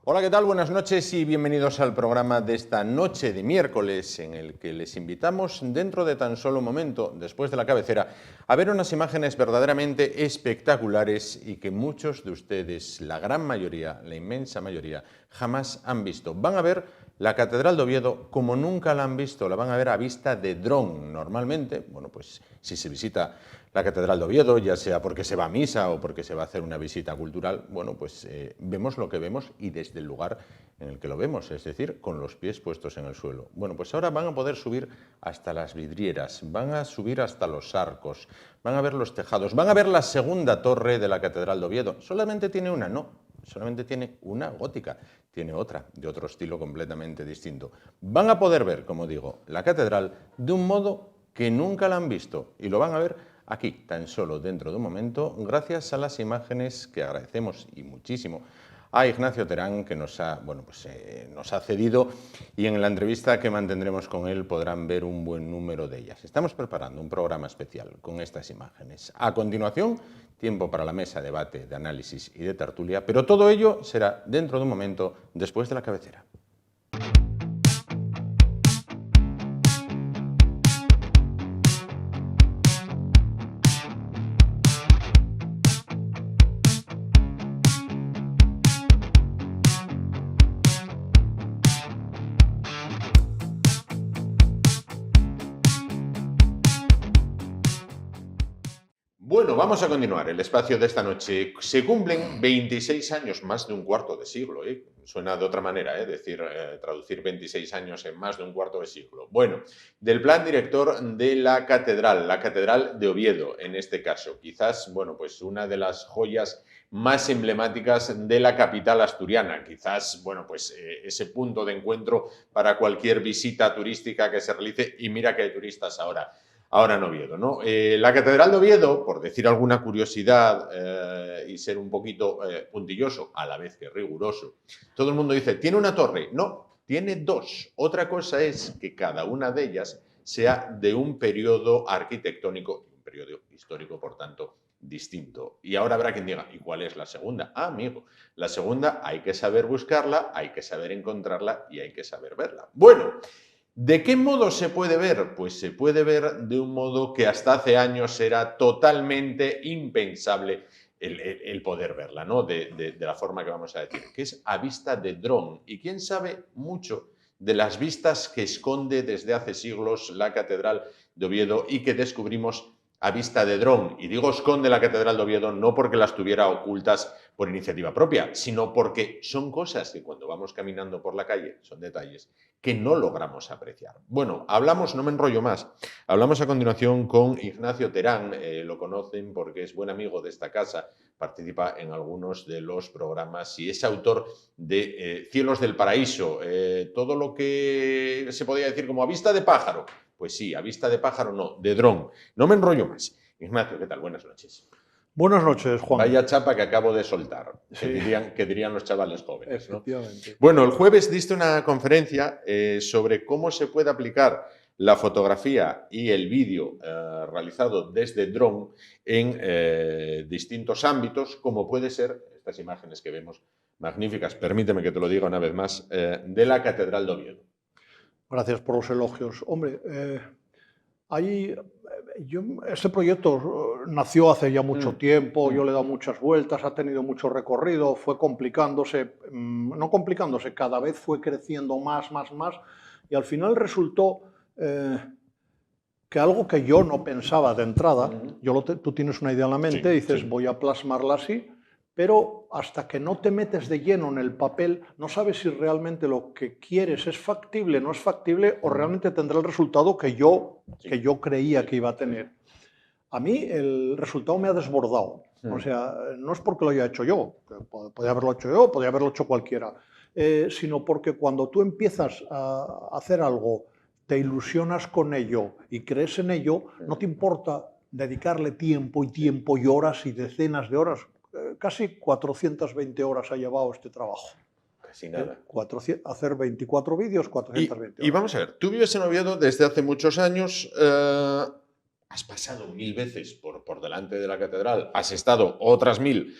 Hola, ¿qué tal? Buenas noches y bienvenidos al programa de esta noche de miércoles en el que les invitamos dentro de tan solo un momento, después de la cabecera, a ver unas imágenes verdaderamente espectaculares y que muchos de ustedes, la gran mayoría, la inmensa mayoría, jamás han visto. Van a ver la Catedral de Oviedo como nunca la han visto, la van a ver a vista de dron. Normalmente, bueno, pues si se visita la Catedral de Oviedo, ya sea porque se va a misa o porque se va a hacer una visita cultural, bueno, pues vemos lo que vemos y desde el lugar en el que lo vemos, es decir, con los pies puestos en el suelo. Bueno, pues ahora van a poder subir hasta las vidrieras, van a subir hasta los arcos, van a ver los tejados, van a ver la segunda torre de la Catedral de Oviedo. Solamente tiene una, no, solamente tiene una gótica, tiene otra, de otro estilo completamente distinto. Van a poder ver, como digo, la catedral de un modo que nunca la han visto y lo van a ver aquí, tan solo dentro de un momento, gracias a las imágenes que agradecemos y muchísimo a Ignacio Terán, que nos ha cedido, y en la entrevista que mantendremos con él podrán ver un buen número de ellas. Estamos preparando un programa especial con estas imágenes. A continuación, tiempo para la mesa de debate, de análisis y de tertulia, pero todo ello será dentro de un momento, después de la cabecera. Bueno, vamos a continuar el espacio de esta noche. Se cumplen 26 años, más de un cuarto de siglo, ¿eh? Suena de otra manera, traducir 26 años en más de un cuarto de siglo. Bueno, del plan director de la Catedral de Oviedo, en este caso. Quizás, bueno, pues una de las joyas más emblemáticas de la capital asturiana. Quizás, bueno, pues ese punto de encuentro para cualquier visita turística que se realice. Y mira que hay turistas ahora en Oviedo, ¿no? La Catedral de Oviedo, por decir alguna curiosidad y ser un poquito puntilloso, a la vez que riguroso, todo el mundo dice, ¿tiene una torre? No, tiene dos. Otra cosa es que cada una de ellas sea de un periodo arquitectónico, un periodo histórico, por tanto, distinto. Y ahora habrá quien diga, ¿y cuál es la segunda? Ah, amigo, la segunda hay que saber buscarla, hay que saber encontrarla y hay que saber verla. Bueno, ¿de qué modo se puede ver? Pues se puede ver de un modo que hasta hace años era totalmente impensable el poder verla, ¿no? De la forma que vamos a decir, que es a vista de dron. Y quién sabe mucho de las vistas que esconde desde hace siglos la Catedral de Oviedo y que descubrimos a vista de dron. Y digo esconde la Catedral de Oviedo no porque las tuviera ocultas por iniciativa propia, sino porque son cosas que cuando vamos caminando por la calle, son detalles que no logramos apreciar. Bueno, hablamos, no me enrollo más, hablamos a continuación con Ignacio Terán, lo conocen porque es buen amigo de esta casa, participa en algunos de los programas y es autor de Cielos del Paraíso, todo lo que se podría decir como a vista de pájaro. Pues sí, a vista de pájaro no, de dron. No me enrollo más. Ignacio, ¿qué tal? Buenas noches. Buenas noches, Juan. Vaya chapa que acabo de soltar, Sí. que dirían los chavales jóvenes, ¿no? Efectivamente. Bueno, el jueves diste una conferencia sobre cómo se puede aplicar la fotografía y el vídeo realizado desde dron en distintos ámbitos, como puede ser estas imágenes que vemos magníficas, permíteme que te lo diga una vez más, de la Catedral de Oviedo. Gracias por los elogios. Hombre, este proyecto nació hace ya mucho tiempo, yo le he dado muchas vueltas, ha tenido mucho recorrido, fue complicándose, no complicándose, cada vez fue creciendo más, y al final resultó que algo que yo no pensaba de entrada, tú tienes una idea en la mente, Sí, dices, sí. voy a plasmarla así, pero hasta que no te metes de lleno en el papel, no sabes si realmente lo que quieres es factible, no es factible, o realmente tendrá el resultado que yo creía que iba a tener. A mí el resultado me ha desbordado. O sea, no es porque lo haya hecho yo, podría haberlo hecho yo, podría haberlo hecho cualquiera, sino porque cuando tú empiezas a hacer algo, te ilusionas con ello y crees en ello, no te importa dedicarle tiempo y horas y decenas de horas. Casi 420 horas ha llevado este trabajo. Casi nada. Hacer 24 vídeos, 420 horas. Y vamos a ver, tú vives en Oviedo desde hace muchos años, has pasado 1000 veces por delante de la catedral, has estado otras 1000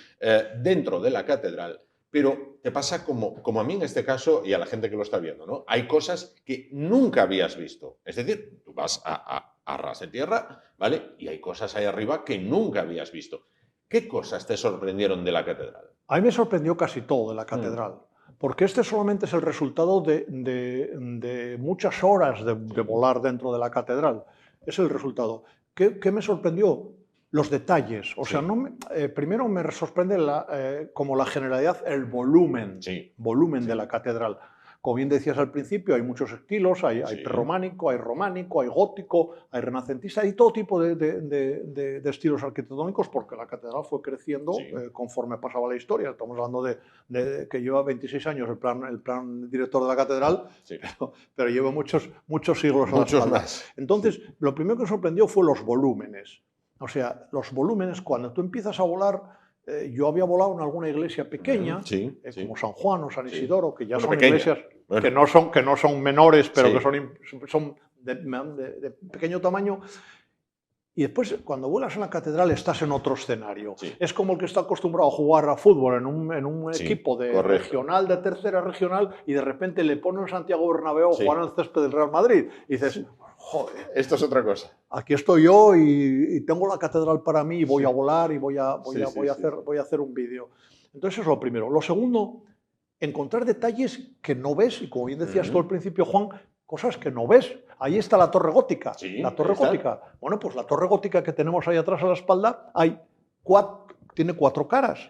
dentro de la catedral, pero te pasa como a mí en este caso y a la gente que lo está viendo, ¿no? Hay cosas que nunca habías visto. Es decir, tú vas a ras de tierra, ¿vale? Y hay cosas ahí arriba que nunca habías visto. ¿Qué cosas te sorprendieron de la catedral? A mí me sorprendió casi todo de la catedral, porque este solamente es el resultado de muchas horas de volar dentro de la catedral. Es el resultado. ¿Qué me sorprendió? Los detalles. O sea, Sí. primero me sorprende como la generalidad, el volumen, Sí. de la catedral. Como bien decías al principio, hay muchos estilos, hay Sí. prerrománico, hay románico, hay gótico, hay renacentista, hay todo tipo de estilos arquitectónicos porque la catedral fue creciendo Sí. conforme pasaba la historia. Estamos hablando de que lleva 26 años el plan director de la catedral, Sí. pero lleva muchos siglos a la Muchos espalda. más. Entonces, lo primero que me sorprendió fue los volúmenes. O sea, los volúmenes, cuando tú empiezas a volar, yo había volado en algualguna iglesia pequeña, Sí, sí. como San Juan o San Sí. Isidoro, que ya Bueno, son pequeña. iglesias Bueno. que no son menores, pero Sí. que son de pequeño tamaño. Y después, cuando vuelas en la catedral, estás en otro escenario. Sí. Es como el que está acostumbrado a jugar a fútbol en un Sí, equipo de correcto. regional, de tercera regional, y de repente le ponen Santiago Bernabéu Sí. jugar en el césped del Real Madrid. Y dices, joder, Esto es otra cosa. aquí estoy yo y tengo la catedral para mí y voy Sí. a volar y voy a hacer un vídeo. Entonces, eso es lo primero. Lo segundo, encontrar detalles que no ves, y como bien decías tú al principio, Juan, cosas que no ves. Ahí está la torre gótica. Sí, La torre ahí está. gótica. Bueno, pues la torre gótica que tenemos ahí atrás a la espalda tiene 4 caras.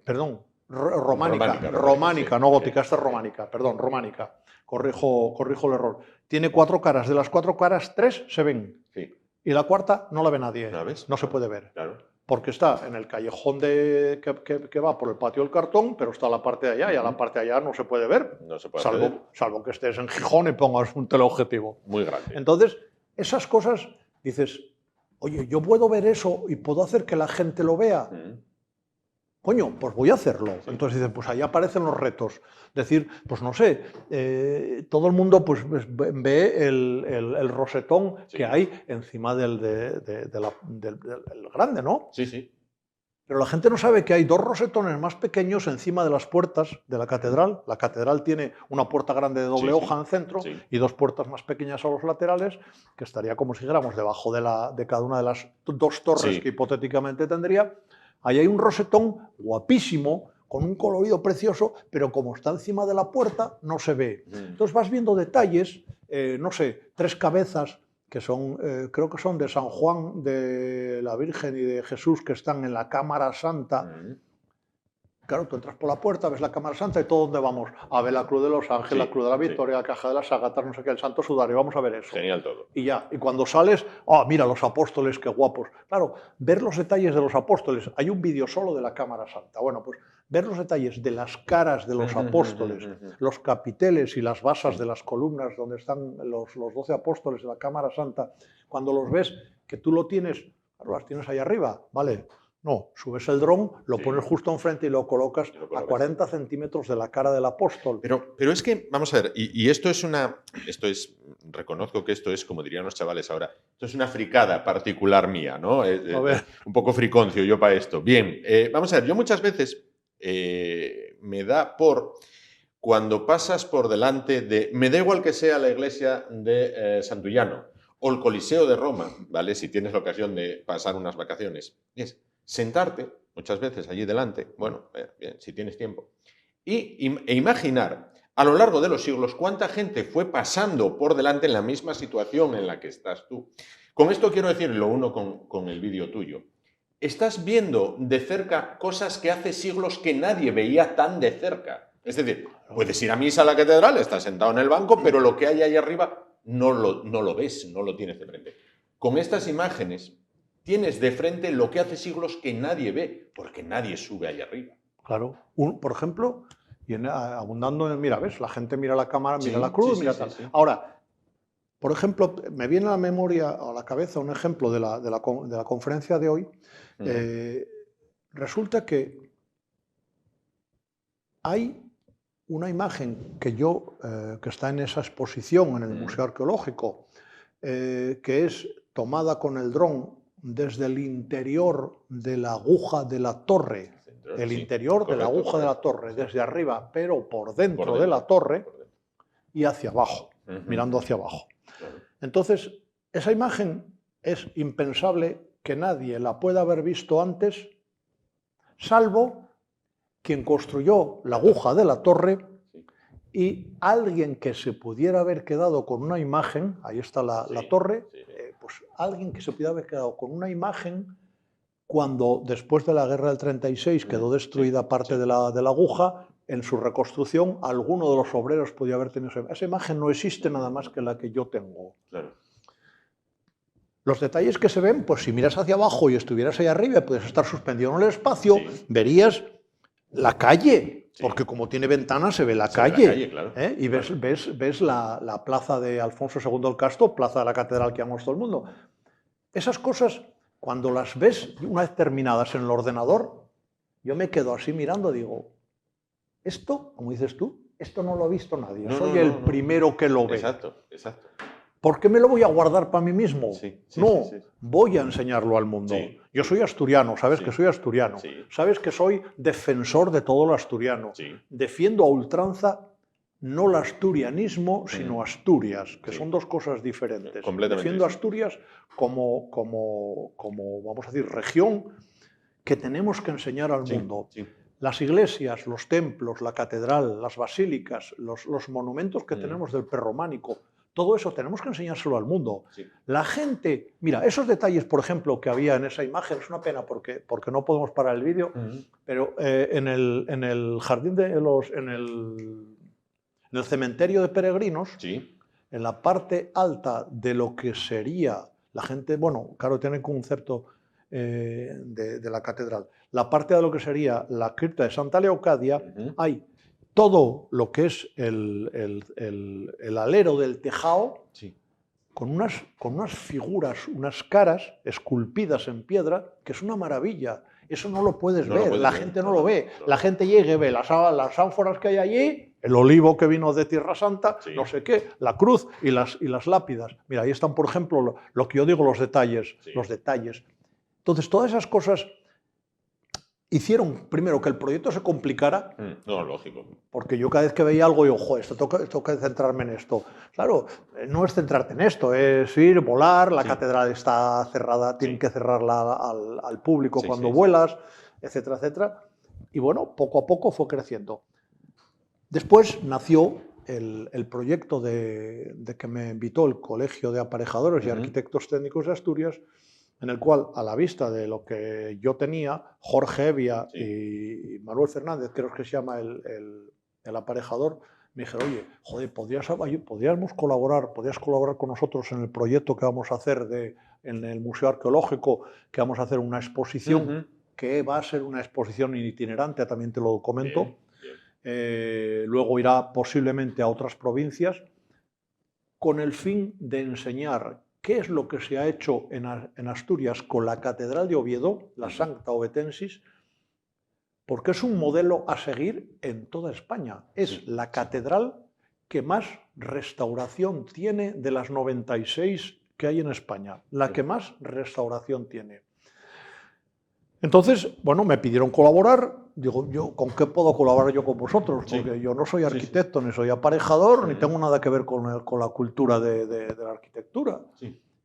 Perdón, románica, sí. no gótica, Sí. esta es románica, perdón, románica. Corrijo el error. Tiene 4 caras, de las 4 caras, 3 se ven. Sí. Y la cuarta no la ve nadie. ¿La ves? No se puede ver. Claro. Porque está en el callejón que va por el patio del cartón, pero está la parte de allá, y a la parte de allá no se puede ver, No se puede acceder. salvo que estés en Gijón y pongas un teleobjetivo. Muy grande. Entonces, esas cosas, dices, oye, yo puedo ver eso y puedo hacer que la gente lo vea. Coño, pues voy a hacerlo. Sí. Entonces dicen, pues ahí aparecen los retos. Decir, pues no sé, todo el mundo pues ve el rosetón Sí. que hay encima del grande, ¿no? Sí, sí. Pero la gente no sabe que hay 2 rosetones más pequeños encima de las puertas de la catedral. La catedral tiene una puerta grande de doble Sí, hoja sí. en el centro Sí. y 2 puertas más pequeñas a los laterales, que estaría como si dijéramos debajo de cada una de las 2 torres Sí. que hipotéticamente tendría. Ahí hay un rosetón guapísimo, con un colorido precioso, pero como está encima de la puerta, no se ve. Entonces vas viendo detalles, no sé, 3 cabezas que son, creo que son de San Juan, de la Virgen y de Jesús, que están en la Cámara Santa. Claro, tú entras por la puerta, ves la Cámara Santa y todo donde vamos. A ver la Cruz de los Ángeles, Sí, la Cruz de la sí. Victoria, la Caja de las Ágatas, no sé qué, el Santo Sudario, vamos a ver eso. Genial todo. Y ya, y cuando sales, mira los apóstoles, qué guapos. Claro, ver los detalles de los apóstoles. Hay un vídeo solo de la Cámara Santa. Bueno, pues ver los detalles de las caras de los apóstoles, los capiteles y las basas de las columnas donde están los 12 apóstoles de la Cámara Santa, cuando los ves, que tú lo tienes, claro, las tienes ahí arriba, ¿vale? No, subes el dron, lo Sí. pones justo enfrente y lo colocas a 40 centímetros de la cara del apóstol. Pero es que, vamos a ver, y esto es reconozco que esto es, como dirían los chavales ahora, esto es una fricada particular mía, ¿no? A ver. Un poco friconcio yo para esto. Bien, vamos a ver, yo muchas veces me da cuando pasas por delante me da igual que sea la iglesia de Santullano o el Coliseo de Roma, ¿vale? Si tienes la ocasión de pasar unas vacaciones, es sentarte muchas veces allí delante, bueno, bien, si tienes tiempo, e imaginar a lo largo de los siglos cuánta gente fue pasando por delante en la misma situación en la que estás tú. Con esto quiero decir lo uno con el vídeo tuyo. Estás viendo de cerca cosas que hace siglos que nadie veía tan de cerca. Es decir, puedes ir a misa a la catedral, estás sentado en el banco, pero lo que hay ahí arriba no lo ves, no lo tienes de frente. Con estas imágenes tienes de frente lo que hace siglos que nadie ve, porque nadie sube ahí arriba. Claro. Por ejemplo, abundando en, mira, ¿ves? La gente mira la cámara, mira Sí, la cruz, sí, mira sí, tal. sí. Ahora, por ejemplo, me viene a la memoria, a la cabeza, un ejemplo de la conferencia de hoy. Resulta que hay una imagen que está en esa exposición en el Museo Arqueológico, que es tomada con el dron desde el interior de la aguja de la torre, el interior de la aguja de la torre, desde arriba, pero por dentro de la torre y hacia abajo, mirando hacia abajo. Entonces, esa imagen es impensable que nadie la pueda haber visto antes, salvo quien construyó la aguja de la torre y alguien que se pudiera haber quedado con una imagen, ahí está la torre, pues alguien que se pudiera haber quedado con una imagen cuando después de la guerra del 36 quedó destruida parte de la aguja, en su reconstrucción alguno de los obreros podía haber tenido esa imagen. No existe nada más que la que yo tengo. Claro. Los detalles que se ven, pues si miras hacia abajo y estuvieras ahí arriba, puedes estar suspendido en el espacio, verías la calle, porque como tiene ventanas se ve la calle, claro. Y ves la plaza de Alfonso II el Casto, plaza de la catedral que amamos todo el mundo. Esas cosas, cuando las ves una vez terminadas en el ordenador, yo me quedo así mirando, digo, esto, como dices tú, esto no lo ha visto nadie, soy el primero que lo ve. Exacto, exacto. ¿Por qué me lo voy a guardar para mí mismo? No, voy a enseñarlo al mundo. Yo soy asturiano, sabes que soy asturiano. Sabes que soy defensor de todo lo asturiano. Defiendo a ultranza no el asturianismo, sino Asturias, que son dos cosas diferentes. Defiendo Asturias como, vamos a decir, región que tenemos que enseñar al mundo. Las iglesias, los templos, la catedral, las basílicas, los monumentos que tenemos del prerrománico, todo eso tenemos que enseñárselo al mundo. La gente, mira, esos detalles, por ejemplo, que había en esa imagen, es una pena porque no podemos parar el vídeo, pero en el jardín en el cementerio de peregrinos, en la parte alta de lo que sería la gente, bueno, claro, tiene un concepto de la catedral, la parte de lo que sería la cripta de Santa Leocadia, hay todo lo que es el alero del tejado, con unas figuras, unas caras esculpidas en piedra, que es una maravilla. Eso no lo puedes ver, la gente no lo ve. La gente llega y ve las ánforas que hay allí, el olivo que vino de Tierra Santa, no sé qué, la cruz y las lápidas. Mira, ahí están, por ejemplo, lo que yo digo, los detalles. Entonces, todas esas cosas hicieron, primero, que el proyecto se complicara. No, lógico. Porque yo cada vez que veía algo, digo, joder, tengo que centrarme en esto. Claro, no es centrarte en esto, es ir, volar, la catedral está cerrada, tienen que cerrarla al público cuando vuelas, etcétera, etcétera. Y bueno, poco a poco fue creciendo. Después nació el proyecto de que me invitó el Colegio de Aparejadores y Arquitectos Técnicos de Asturias, en el cual, a la vista de lo que yo tenía, Jorge Evia y Manuel Fernández, creo que se llama el aparejador, me dijeron, oye, joder, podrías colaborar con nosotros en el proyecto que vamos a hacer en el Museo Arqueológico, que vamos a hacer una exposición, que va a ser una exposición itinerante, también te lo comento. Luego irá posiblemente a otras provincias, con el fin de enseñar qué es lo que se ha hecho en Asturias con la Catedral de Oviedo, la Sancta Ovetensis, porque es un modelo a seguir en toda España. Es la catedral que más restauración tiene de las 96 que hay en España, la que más restauración tiene. Entonces, bueno, me pidieron colaborar. Digo, ¿con qué puedo colaborar yo con vosotros? Porque yo no soy arquitecto, ni soy aparejador, ni tengo nada que ver con la cultura de la arquitectura.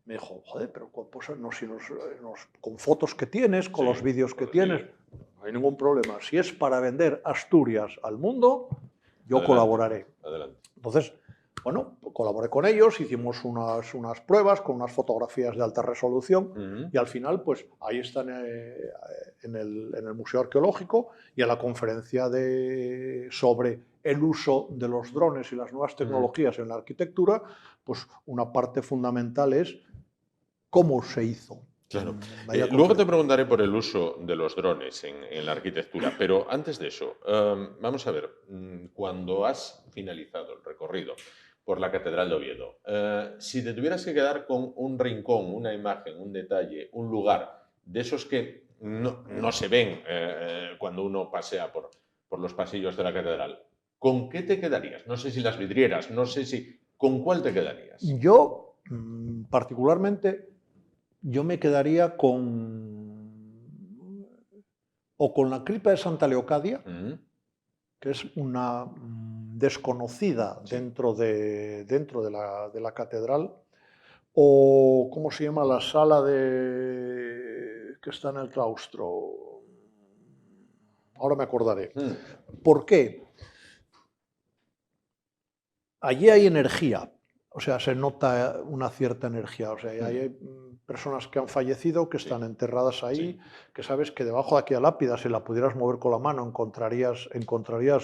Me dijo, joder, pero pues, con fotos que tienes, con los vídeos que tienes, no hay ningún problema. Si es para vender Asturias al mundo, yo colaboraré. Entonces, bueno, colaboré con ellos, hicimos unas pruebas con unas fotografías de alta resolución y al final, pues ahí están en el Museo Arqueológico y en la conferencia sobre el uso de los drones y las nuevas tecnologías en la arquitectura, pues una parte fundamental es cómo se hizo. Claro. Luego te preguntaré por el uso de los drones en la arquitectura, pero antes de eso, vamos a ver, cuando has finalizado el recorrido por la Catedral de Oviedo, si te tuvieras que quedar con un rincón, una imagen, un detalle, un lugar, de esos que no se ven cuando uno pasea por los pasillos de la Catedral, ¿con qué te quedarías? No sé si las vidrieras, no sé si... ¿Con cuál te quedarías? Yo, particularmente, Yo me quedaría con la cripta de Santa Leocadia, que es una desconocida Sí. dentro de la catedral, o ¿cómo se llama la sala que está en el claustro? Ahora me acordaré. ¿Por qué? Allí hay energía, o sea, se nota una cierta energía. O sea, hay personas que han fallecido, que están enterradas ahí, que sabes que debajo de aquella lápida, si la pudieras mover con la mano, encontrarías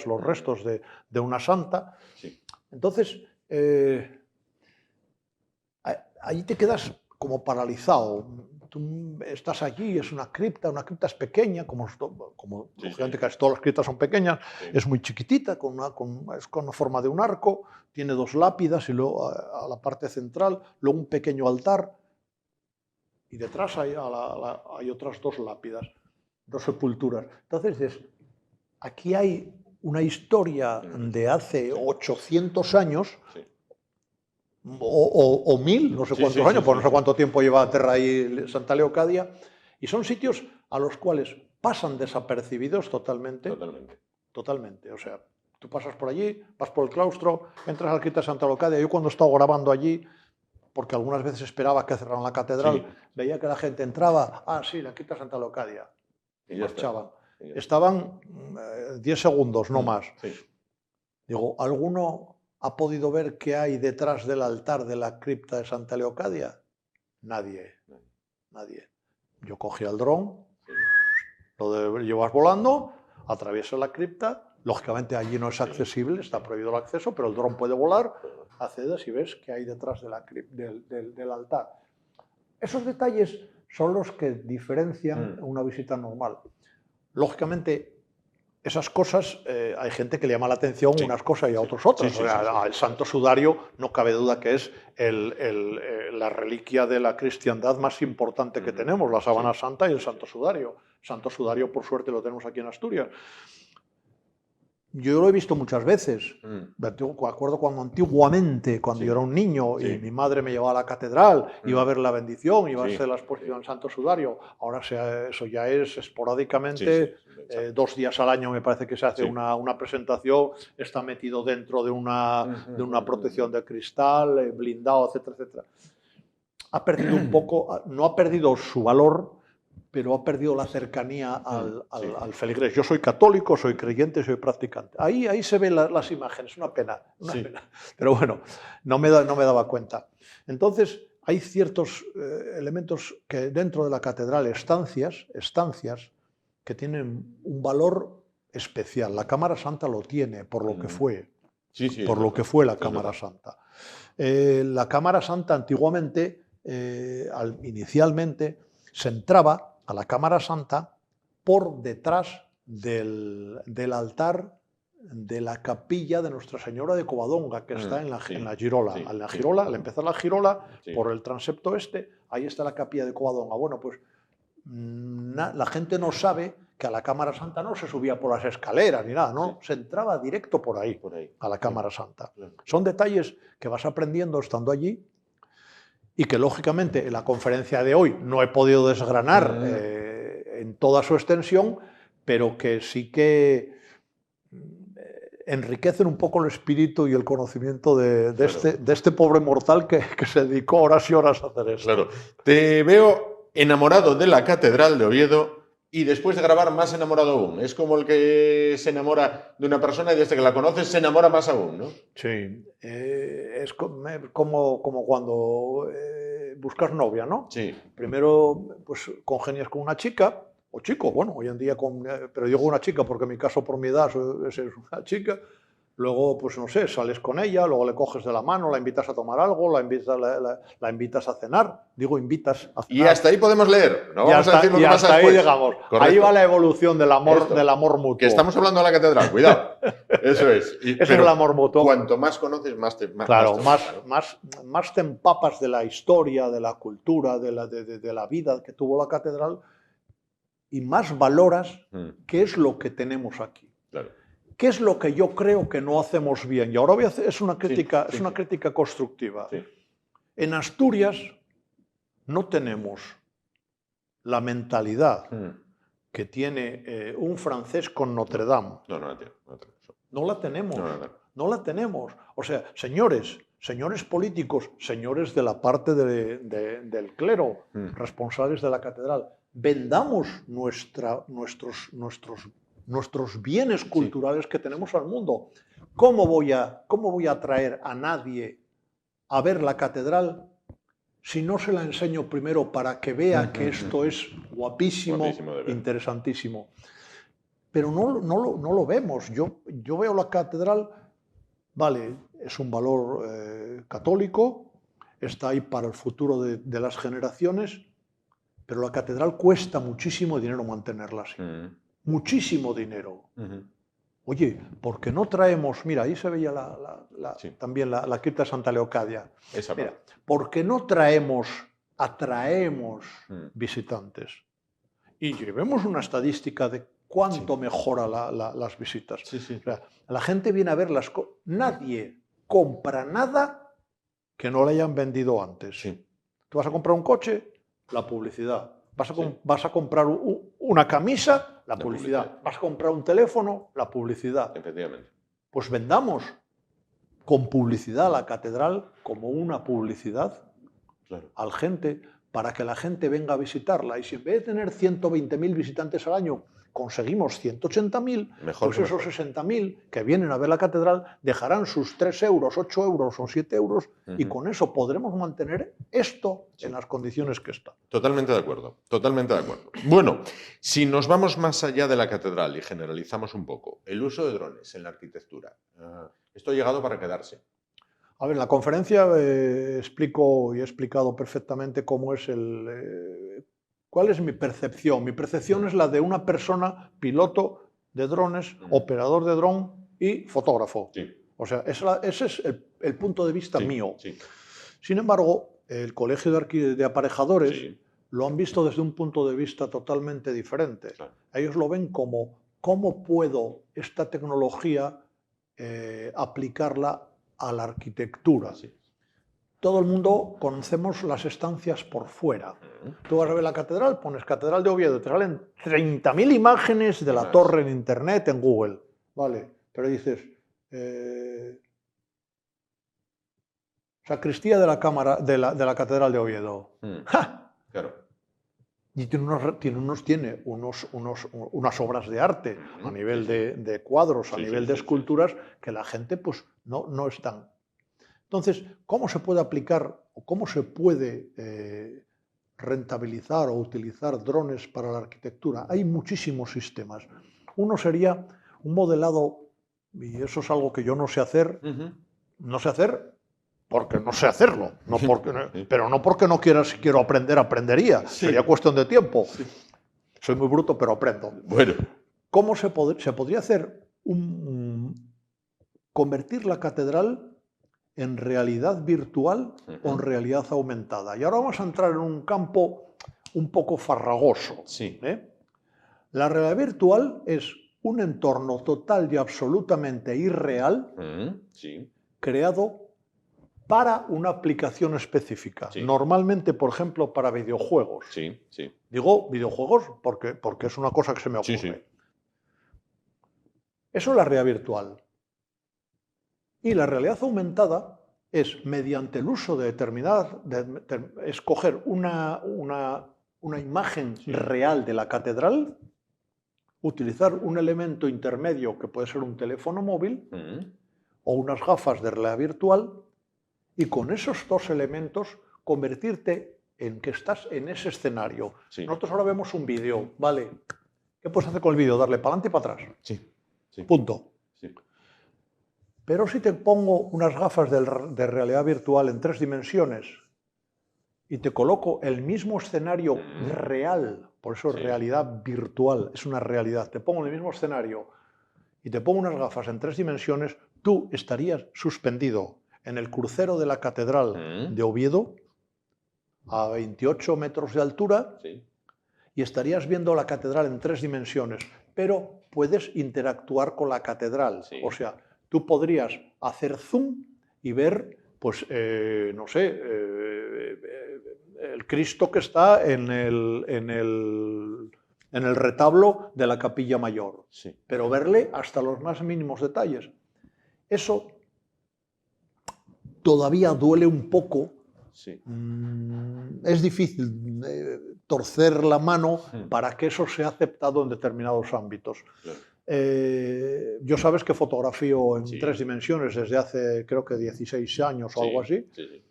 los restos de una santa. Sí. Entonces, allí te quedas como paralizado. Tú estás allí, es una cripta es pequeña, como lógicamente casi todas las criptas son pequeñas, es muy chiquitita, es con forma de un arco, tiene 2 lápidas y luego a la parte central, luego un pequeño altar y detrás hay otras 2 lápidas, 2 sepulturas. Entonces, aquí hay una historia de hace 800 años, o 1000, no sé cuántos años, no sé cuánto tiempo lleva a terra ahí Santa Leocadia, y son sitios a los cuales pasan desapercibidos totalmente. O sea, tú pasas por allí, vas por el claustro, entras al cripta de Santa Leocadia. Yo cuando he estado grabando allí, porque algunas veces esperaba que cerraran la catedral, veía que la gente entraba, sí, la cripta de Santa Leocadia, y marchaban. Estaban 10 segundos, no más. Digo, ¿alguno ha podido ver qué hay detrás del altar de la cripta de Santa Leocadia? Nadie. Yo cogí el dron, lo llevas volando, atraviesas la cripta, lógicamente allí no es accesible, está prohibido el acceso, pero el dron puede volar, accedes y ves qué hay detrás del altar. Esos detalles son los que diferencian una visita normal. Lógicamente, esas cosas, hay gente que le llama la atención unas cosas y a otros otras. El Santo Sudario no cabe duda que es la reliquia de la cristiandad más importante que tenemos, la sábana santa y el Santo Sudario. Santo Sudario, por suerte, lo tenemos aquí en Asturias. Yo lo he visto muchas veces. Me acuerdo cuando antiguamente, cuando yo era un niño y mi madre me llevaba a la catedral, iba a ver la bendición, iba a hacer la exposición del Santo Sudario. Ahora eso ya es esporádicamente, 2 días al año me parece que se hace una presentación, está metido dentro de una protección de cristal, blindado, etcétera, etcétera. Ha perdido un poco, no ha perdido su valor, pero ha perdido la cercanía al feligrés. Yo soy católico, soy creyente, soy practicante. Ahí se ven las imágenes, una pena. Pero bueno, no me daba cuenta. Entonces, hay ciertos elementos que dentro de la catedral, estancias que tienen un valor especial. La Cámara Santa lo tiene, por lo que fue. Lo que fue la Cámara Santa. La Cámara Santa antiguamente, inicialmente, se entraba a la Cámara Santa por detrás del altar de la capilla de Nuestra Señora de Covadonga, que está en la Girola. Al empezar la Girola, por el transepto ahí está la capilla de Covadonga. Bueno, pues la gente no sabe que a la Cámara Santa no se subía por las escaleras ni nada, ¿no? Se entraba directo por ahí a la Cámara Santa. Son detalles que vas aprendiendo estando allí, y que lógicamente en la conferencia de hoy no he podido desgranar en toda su extensión, pero que sí que enriquecen un poco el espíritu y el conocimiento de este pobre mortal que se dedicó horas y horas a hacer esto. Claro, te veo enamorado de la Catedral de Oviedo y después de grabar más enamorado aún. Es como el que se enamora de una persona y desde que la conoces se enamora más aún, ¿no? Sí, es como cuando buscas novia, ¿no? Sí. Primero, pues congenias con una chica, o chico, bueno, hoy en día, pero digo una chica porque en mi caso, por mi edad, es una chica. Luego, pues no sé, sales con ella, luego le coges de la mano, la invitas a tomar algo, la invitas a cenar. Digo, invitas a cenar. Y hasta ahí podemos leer, ¿no? Vamos a decir lo que pasa después. Digamos, ahí va la evolución del amor mutuo. Que estamos hablando de la catedral, cuidado. Eso es. Ese es el amor mutuo. Cuanto más conoces, más te empapas de la historia, de la cultura, de la vida que tuvo la catedral, y más valoras qué es lo que tenemos aquí. Claro. ¿Qué es lo que yo creo que no hacemos bien? Y ahora es una crítica constructiva. En Asturias no tenemos la mentalidad Mm. que tiene un francés con Notre Dame. No, no la tiene. No la tiene. No la tenemos. No la tiene. No la tenemos. O sea, señores políticos, señores de la parte del clero, responsables de la catedral, vendamos nuestros bienes culturales que tenemos al mundo. ¿Cómo voy a atraer a nadie a ver la catedral si no se la enseño primero para que vea que esto es guapísimo, Guapísimo de ver. interesantísimo? Pero no lo vemos. Yo veo la catedral, vale, es un valor católico, está ahí para el futuro de las generaciones, pero la catedral cuesta muchísimo dinero mantenerla así. Muchísimo dinero. Oye, ¿por qué no traemos? Mira, ahí se veía Sí. también la cripta de Santa Leocadia. Esa Mira, parte. ¿por qué no atraemos visitantes? Y llevemos una estadística de cuánto mejora las visitas. Sí, sí. O sea, la gente viene a ver las cosas. Nadie compra nada que no le hayan vendido antes. Sí. Tú vas a comprar un coche, la publicidad. Vas a comprar una camisa, la publicidad. Vas a comprar un teléfono, la publicidad. Efectivamente. Pues vendamos con publicidad la catedral como una publicidad al gente, para que la gente venga a visitarla. Y si en vez de tener 120.000 visitantes al año conseguimos 180.000, pues esos 60.000 que vienen a ver la catedral dejarán sus 3 euros, 8 euros o 7 euros y con eso podremos mantener esto en las condiciones que está. Totalmente de acuerdo, totalmente de acuerdo. Bueno, si nos vamos más allá de la catedral y generalizamos un poco, el uso de drones en la arquitectura, esto ha llegado para quedarse. A ver, en la conferencia explico y he explicado perfectamente cómo es ¿cuál es mi percepción? Mi percepción es la de una persona, piloto de drones, operador de dron y fotógrafo. Sí. O sea, ese es el punto de vista mío. Sí. Sin embargo, el Colegio de Aparejadores lo han visto desde un punto de vista totalmente diferente. Claro. Ellos lo ven como, ¿cómo puedo esta tecnología aplicarla a la arquitectura? Sí. Todo el mundo conocemos las estancias por fuera. Tú vas a ver la catedral, pones Catedral de Oviedo, te salen 30.000 imágenes de la torre en internet, en Google. Vale, pero dices, sacristía de la Catedral de Oviedo. ¡Ja! Claro. Y tiene unas obras de arte a nivel de cuadros, a nivel de esculturas, que la gente pues no están. Entonces, ¿cómo se puede aplicar o cómo se puede rentabilizar o utilizar drones para la arquitectura? Hay muchísimos sistemas. Uno sería un modelado, y eso es algo que yo no sé hacer, porque no sé hacerlo, pero no porque no quiero aprender, aprendería. Sería cuestión de tiempo. Soy muy bruto, pero aprendo. Bueno. ¿Cómo se podría hacer convertir la catedral en realidad virtual o en realidad aumentada? Y ahora vamos a entrar en un campo un poco farragoso. Sí. La realidad virtual es un entorno total y absolutamente irreal creado para una aplicación específica. Normalmente, por ejemplo, para videojuegos. Digo videojuegos porque es una cosa que se me ocurre. Eso es la realidad virtual. Y la realidad aumentada es, mediante el uso de escoger una imagen real de la catedral, utilizar un elemento intermedio que puede ser un teléfono móvil o unas gafas de realidad virtual, y con esos dos elementos convertirte en que estás en ese escenario. Nosotros ahora vemos un vídeo, ¿vale? ¿Qué puedes hacer con el vídeo? Darle para adelante y para atrás. Punto. Pero si te pongo unas gafas de realidad virtual en 3 dimensiones y te coloco el mismo escenario real, por eso es realidad virtual, es una realidad, te pongo el mismo escenario y te pongo unas gafas en 3 dimensiones, tú estarías suspendido en el crucero de la Catedral de Oviedo a 28 metros de altura y estarías viendo la catedral en 3 dimensiones, pero puedes interactuar con la catedral. O sea, tú podrías hacer zoom y ver, pues, no sé, el el Cristo que está en el retablo de la capilla mayor, Sí. pero verle hasta los más mínimos detalles. Eso todavía duele un poco. Sí. Es difícil torcer la mano Mm. para que eso sea aceptado en determinados ámbitos. Claro. Yo sabes que fotografío en Sí. 3 dimensiones desde hace creo que 16 años o Sí, algo así. sí, sí.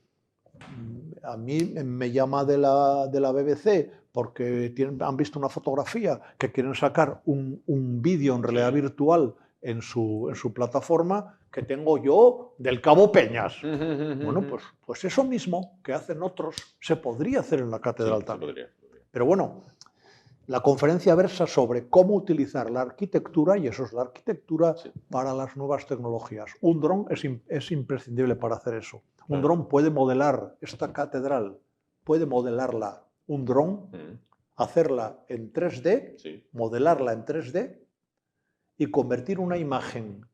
A mí me llama de la BBC porque han visto una fotografía que quieren sacar un vídeo en realidad Sí. virtual en su plataforma que tengo yo del Cabo Peñas. Bueno, pues eso mismo que hacen otros se podría hacer en la catedral Sí, también. podría. Pero bueno, la conferencia versa sobre cómo utilizar la arquitectura, y eso es la arquitectura Sí. para las nuevas tecnologías. Un dron es imprescindible para hacer eso. Un Claro. dron puede modelar esta catedral, puede modelarla un dron, hacerla en 3D, Sí. modelarla en 3D y convertir una imagen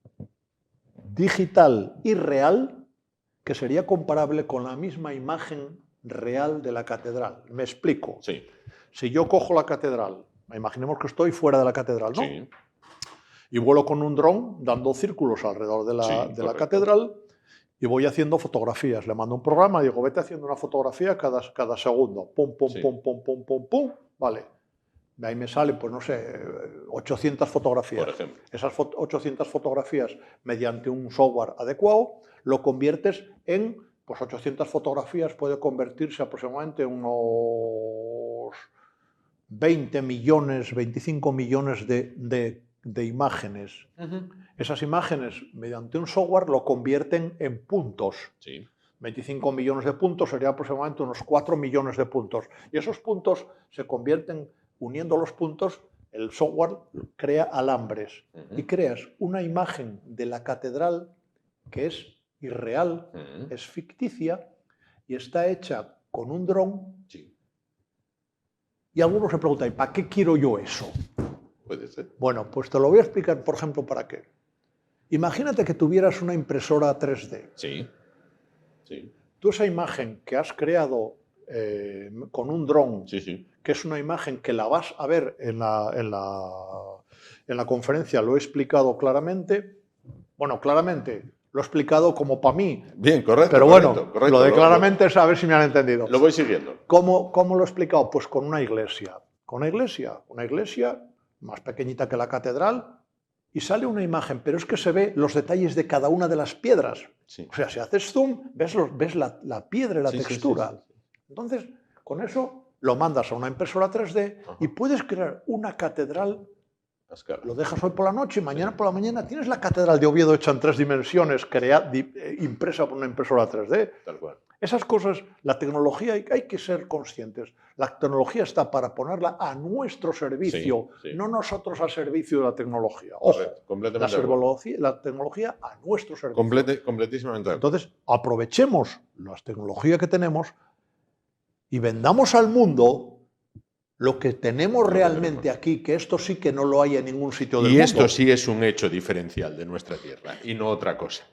digital y real que sería comparable con la misma imagen real de la catedral. Me explico. Sí. Si yo cojo la catedral, imaginemos que estoy fuera de la catedral, ¿no? Sí. Y vuelo con un dron dando círculos alrededor de la correcto. catedral y voy haciendo fotografías. Le mando un programa y digo, vete haciendo una fotografía cada segundo. Pum, pum, Sí. pum, pum, pum, pum, pum. Vale. De ahí me salen, pues no sé, 800 fotografías. Por ejemplo. Esas 800 fotografías, mediante un software adecuado, lo conviertes en, pues 800 fotografías puede convertirse aproximadamente en unos 20 millones, 25 millones de imágenes. Esas imágenes, mediante un software, lo convierten en puntos. Sí. 25 millones de puntos sería aproximadamente unos 4 millones de puntos. Y esos puntos se convierten, uniendo los puntos, el software crea alambres. Y creas una imagen de la catedral que es irreal, es ficticia y está hecha con un dron. Sí. Y algunos se preguntan, ¿y para qué quiero yo eso? Puede ser. Bueno, pues te lo voy a explicar, por ejemplo, para qué. Imagínate que tuvieras una impresora 3D. Sí. Sí. Tú esa imagen que has creado con un dron, Sí, sí. que es una imagen que la vas a ver en la conferencia, lo he explicado claramente. Bueno, claramente, lo he explicado como para mí. Bien, correcto. Pero correcto, bueno, correcto. lo de claramente es a ver si me han entendido. Lo voy siguiendo. ¿Cómo lo he explicado? Pues con una iglesia. Con una iglesia más pequeñita que la catedral, y sale una imagen, pero es que se ve los detalles de cada una de las piedras. Sí. O sea, si haces zoom, ves la piedra y la Sí, sí, textura. sí, sí. Entonces, con eso lo mandas a una impresora 3D y puedes crear una catedral. A escala. Lo dejas hoy por la noche y mañana por la mañana tienes la catedral de Oviedo hecha en 3 dimensiones, impresa por una impresora 3D. Tal cual. Esas cosas, la tecnología, hay que ser conscientes. La tecnología está para ponerla a nuestro servicio, Sí, sí. no nosotros al servicio de la tecnología. Ojo, Correcto, completamente de acuerdo. la tecnología a nuestro servicio. Completísimamente de acuerdo. Entonces, aprovechemos las tecnologías que tenemos y vendamos al mundo lo que tenemos realmente aquí, que esto sí que no lo hay en ningún sitio del Y mundo. esto sí es un hecho diferencial de nuestra tierra y no otra cosa.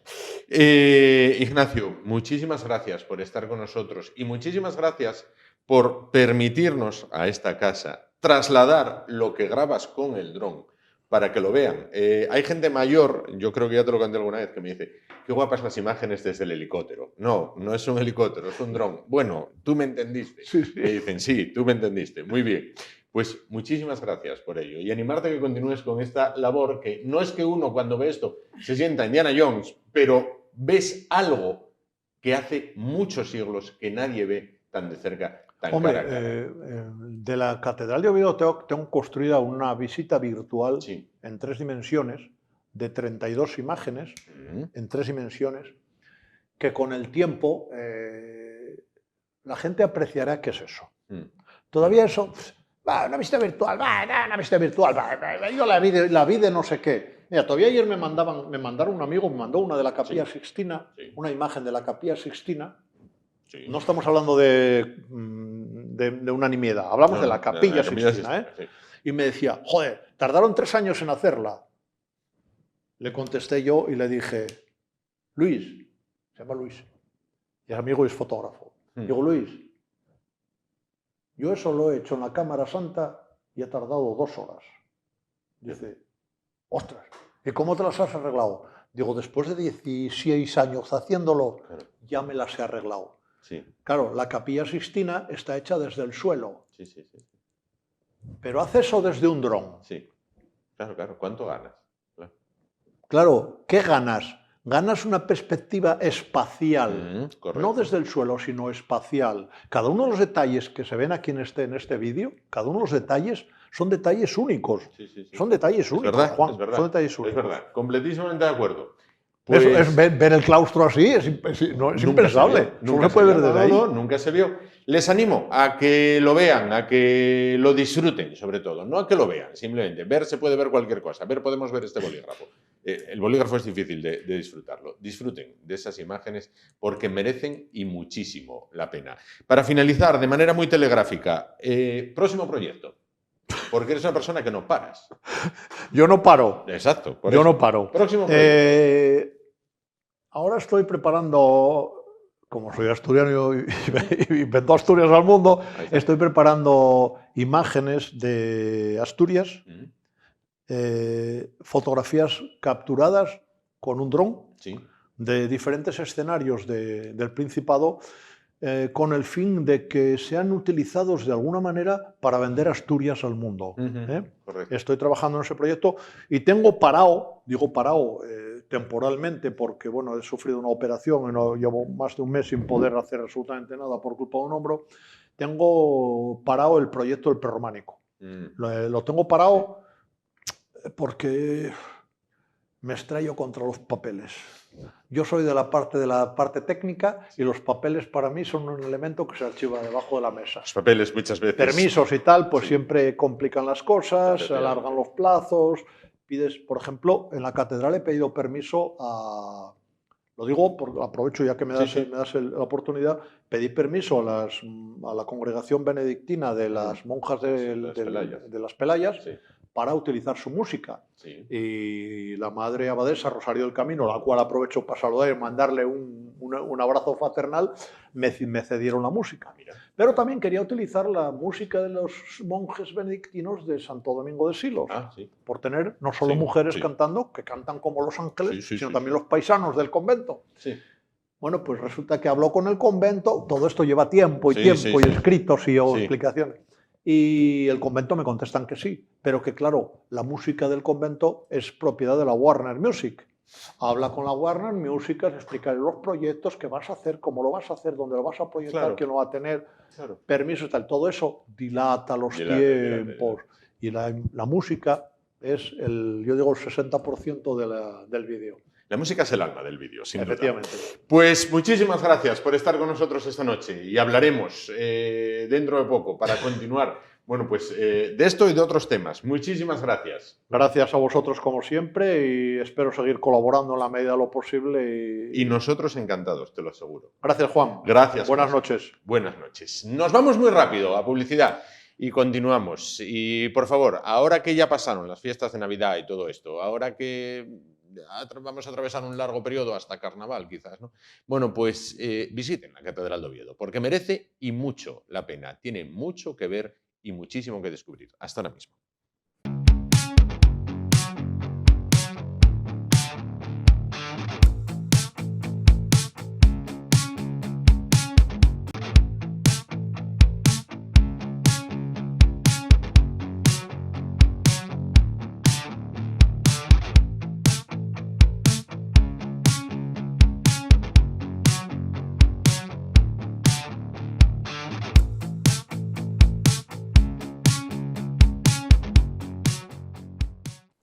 Ignacio, muchísimas gracias por estar con nosotros y muchísimas gracias por permitirnos a esta casa trasladar lo que grabas con el dron para que lo vean. Hay gente mayor, yo creo que ya te lo conté alguna vez, que me dice, qué guapas las imágenes desde el helicóptero. No, no es un helicóptero, es un dron. Bueno, tú me entendiste. Sí, sí. Me dicen, sí, tú me entendiste. Muy bien. Pues muchísimas gracias por ello y animarte a que continúes con esta labor, que no es que uno cuando ve esto se sienta Indiana Jones, pero ves algo que hace muchos siglos que nadie ve tan de cerca, tan Hombre, cara a cara. de la Catedral de Oviedo tengo construida una visita virtual Sí. en 3 dimensiones, de 32 imágenes, en 3 dimensiones, que con el tiempo la gente apreciará qué es eso. Todavía eso, una visita virtual, una visita virtual, yo la vi de no sé qué. Mira, todavía ayer me mandaron un amigo, me mandó una de la Capilla Sixtina, una imagen de la Capilla Sixtina. Sí. No estamos hablando de una nimiedad, hablamos de la Capilla Sixtina. Sí. Y me decía, joder, tardaron 3 años en hacerla. Le contesté yo y le dije, Luis, se llama Luis, y es amigo y es fotógrafo. Digo, Luis, Yo eso lo he hecho en la Cámara Santa y he tardado 2 horas. Dice, ostras, ¿y cómo te las has arreglado? Digo, después de 16 años haciéndolo, Claro. ya me las he arreglado. Sí, Claro, la Capilla Sixtina está hecha desde el suelo, sí, sí, sí. pero hace eso desde un dron. Sí. Claro, claro. ¿Cuánto ganas? Claro. Claro, ¿qué ganas? Ganas una perspectiva espacial, Correcto. no desde el suelo, sino espacial. Cada uno de los detalles que se ven aquí en este vídeo, cada uno de los detalles son detalles únicos. Sí, sí, sí. Son detalles Es únicos, verdad, Juan. es verdad. Son detalles Es únicos. verdad, completísimamente de acuerdo. Eso Pues es ver el claustro así, es impensable. Solo se puede ver desde ahí. Nunca se vio. Les animo a que lo vean, a que lo disfruten, sobre todo. No a que lo vean, simplemente. Ver se puede ver cualquier cosa. Podemos ver este bolígrafo. El bolígrafo es difícil de disfrutarlo. Disfruten de esas imágenes porque merecen y muchísimo la pena. Para finalizar, de manera muy telegráfica, próximo proyecto. Porque eres una persona que no paras. Yo no paro. Exacto. Yo no paro. Próximo proyecto. Ahora estoy preparando, como soy asturiano y invento Asturias al mundo, estoy preparando imágenes de Asturias, fotografías capturadas con un dron Sí. de diferentes escenarios del Principado, con el fin de que sean utilizados de alguna manera para vender Asturias al mundo. Correcto. Estoy trabajando en ese proyecto y tengo parado, digo parado temporalmente porque bueno, he sufrido una operación y no, llevo más de un mes sin poder hacer absolutamente nada por culpa de un hombro. Tengo parado el proyecto del prerrománico. Lo tengo parado porque me estrello contra los papeles. Yo soy de la parte técnica y los papeles para mí son un elemento que se archiva debajo de la mesa. Los papeles muchas veces. Permisos y tal, pues siempre complican las cosas, alargan los plazos. Pides, por ejemplo, en la catedral he pedido permiso a... Lo digo, aprovecho ya que me das la oportunidad, pedí permiso a la congregación benedictina de las monjas de las Pelayas para utilizar su música. Sí. Y la madre abadesa Rosario del Camino, la cual aprovecho para saludar y mandarle un abrazo fraternal, me cedieron la música. Mira. Pero también quería utilizar la música de los monjes benedictinos de Santo Domingo de Silos, por tener no solo mujeres cantando, que cantan como los ángeles, sino también los paisanos del convento. Sí. Bueno, pues resulta que habló con el convento, todo esto lleva tiempo y escritos y explicaciones. Y el convento me contestan que sí, pero que claro, la música del convento es propiedad de la Warner Music. Habla con la Warner Music, explicarle los proyectos que vas a hacer, cómo lo vas a hacer, dónde lo vas a proyectar, quién lo va a tener, permisos y tal. Todo eso dilata los tiempos. Y la música es, yo digo, el 60% del vídeo. La música es el alma del vídeo, sin duda. Efectivamente. Pues muchísimas gracias por estar con nosotros esta noche y hablaremos dentro de poco para continuar, bueno, pues de esto y de otros temas. Muchísimas gracias. Gracias a vosotros como siempre y espero seguir colaborando en la medida de lo posible. Y nosotros encantados, te lo aseguro. Gracias, Juan. Gracias. Buenas noches. Buenas noches. Nos vamos muy rápido a publicidad. Y continuamos. Y por favor, ahora que ya pasaron las fiestas de Navidad y todo esto, ahora que vamos a atravesar un largo periodo hasta Carnaval, quizás, ¿no? Bueno, pues visiten la Catedral de Oviedo, porque merece y mucho la pena. Tiene mucho que ver y muchísimo que descubrir. Hasta ahora mismo.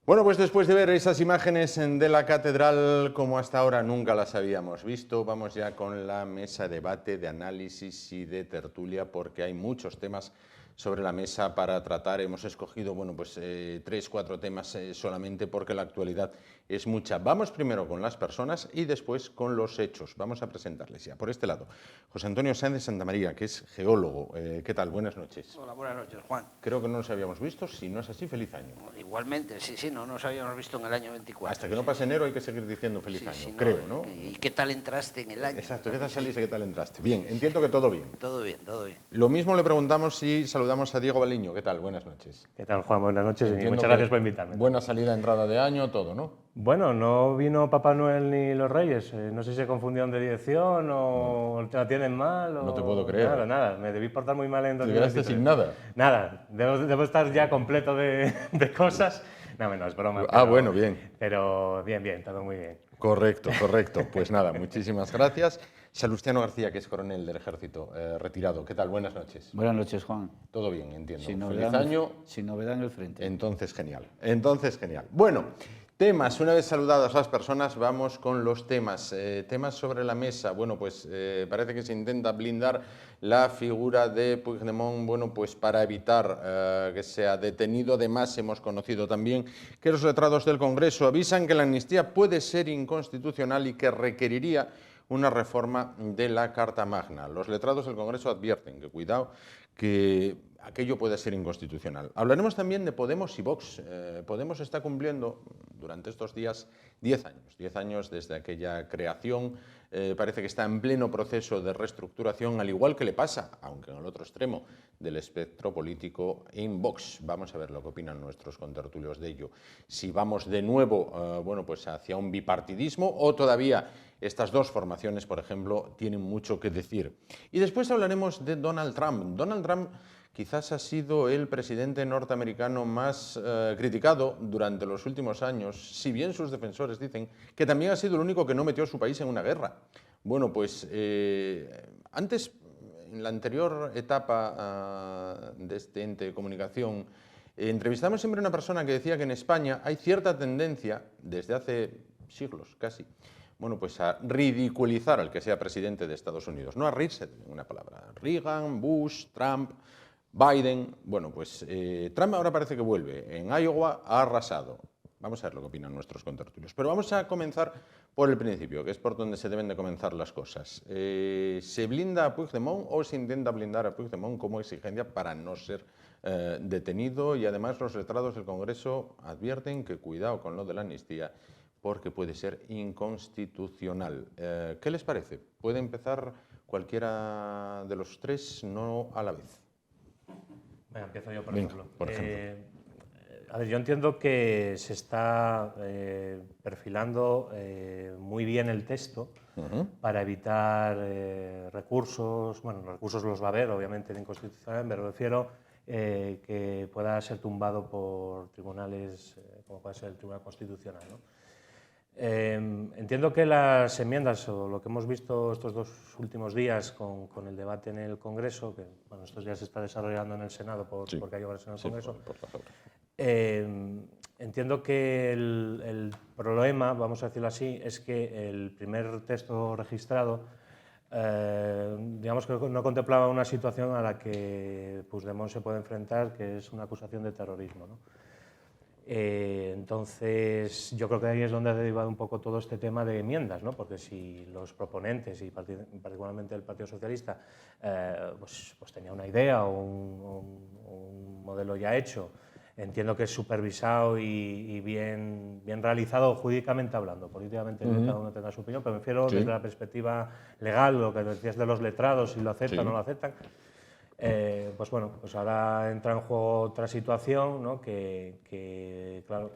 Bueno, pues después de ver esas imágenes de la catedral como hasta ahora nunca las habíamos visto, vamos ya con la mesa de debate, de análisis y de tertulia, porque hay muchos temas sobre la mesa para tratar. Hemos escogido, bueno, pues 3, 4 temas solamente porque la actualidad es mucha. Vamos primero con las personas y después con los hechos. Vamos a presentarles ya. Por este lado, José Antonio Sáenz de Santamaría, que es geólogo. ¿Qué tal? Buenas noches. Hola, buenas noches, Juan. Creo que no nos habíamos visto. Si no es así, feliz año. Igualmente, sí, no nos habíamos visto en el año 24. Hasta que no pase enero hay que seguir diciendo feliz año, sí, creo, ¿no? ¿Y qué tal entraste en el año? Exacto, ¿qué tal saliste? ¿Qué tal entraste? Bien, entiendo que todo bien. Todo bien, todo bien. Lo mismo le preguntamos si saludamos a Diego Baliño. ¿Qué tal? Buenas noches. ¿Qué tal, Juan? Buenas noches y Entiendo muchas que gracias por invitarme. Buena salida, entrada de año, todo, ¿no? Bueno, no vino Papá Noel ni los Reyes. No sé si se confundieron de dirección o la tienen mal. O... No te puedo creer. Nada. Me debí portar muy mal en ¿Te quedaste 2023. sin nada? Nada. Debo estar ya completo de cosas. No, es broma. Bueno, bien. Pero bien, todo muy bien. Correcto. Pues nada, muchísimas gracias. Salustiano García, que es coronel del Ejército, retirado. ¿Qué tal? Buenas noches. Buenas noches, Juan. Todo bien, entiendo. Sin Feliz novedad, año. sin novedad en el frente. Entonces, genial. Bueno, temas. Una vez saludadas las personas, vamos con los temas. Temas sobre la mesa. Bueno, pues parece que se intenta blindar la figura de Puigdemont, bueno, pues para evitar que sea detenido. Además, hemos conocido también que los letrados del Congreso avisan que la amnistía puede ser inconstitucional y que requeriría una reforma de la Carta Magna. Los letrados del Congreso advierten que cuidado, que aquello puede ser inconstitucional. Hablaremos también de Podemos y Vox. Podemos está cumpliendo durante estos días 10 años. 10 años desde aquella creación. Parece que está en pleno proceso de reestructuración, al igual que le pasa, aunque en el otro extremo del espectro político, en Vox. Vamos a ver lo que opinan nuestros contertulios de ello. Si vamos de nuevo bueno, pues hacia un bipartidismo o todavía estas dos formaciones, por ejemplo, tienen mucho que decir. Y después hablaremos de Donald Trump. Donald Trump quizás ha sido el presidente norteamericano más criticado durante los últimos años, si bien sus defensores dicen que también ha sido el único que no metió a su país en una guerra. Bueno, pues antes, en la anterior etapa de este ente de comunicación, entrevistamos siempre a una persona que decía que en España hay cierta tendencia, desde hace siglos casi, bueno, pues a ridiculizar al que sea presidente de Estados Unidos, no a reírse de ninguna palabra. Reagan, Bush, Trump, Biden. Bueno, pues Trump ahora parece que vuelve. En Iowa ha arrasado. Vamos a ver lo que opinan nuestros contertulios. Pero vamos a comenzar por el principio, que es por donde se deben de comenzar las cosas. ¿Se blinda a Puigdemont o se intenta blindar a Puigdemont como exigencia para no ser detenido? Y además los letrados del Congreso advierten que cuidado con lo de la amnistía, porque puede ser inconstitucional. ¿Qué les parece? ¿Puede empezar cualquiera de los tres, no a la vez? Venga, empiezo yo, por Venga, ejemplo. por ejemplo. A ver, yo entiendo que se está perfilando muy bien el texto para evitar recursos. Bueno, los recursos los va a haber, obviamente, de inconstitucionalidad, pero refiero que pueda ser tumbado por tribunales, como puede ser el Tribunal Constitucional, ¿no? Entiendo que las enmiendas, o lo que hemos visto estos dos últimos días con el debate en el Congreso, que bueno, estos días se está desarrollando en el Senado porque hay obras en el Congreso, entiendo que el problema, vamos a decirlo así, es que el primer texto registrado, digamos que no contemplaba una situación a la que Puigdemont se puede enfrentar, que es una acusación de terrorismo, ¿no? Entonces, yo creo que ahí es donde ha derivado un poco todo este tema de enmiendas, ¿no? Porque si los proponentes, y particularmente el Partido Socialista, pues tenía una idea o un modelo ya hecho, entiendo que es supervisado y bien realizado jurídicamente hablando. Políticamente cada uno tendrá su opinión, pero me refiero desde la perspectiva legal, lo que decías de los letrados, si lo aceptan o no lo aceptan. Pues bueno, pues ahora entra en juego otra situación, ¿no? que claro,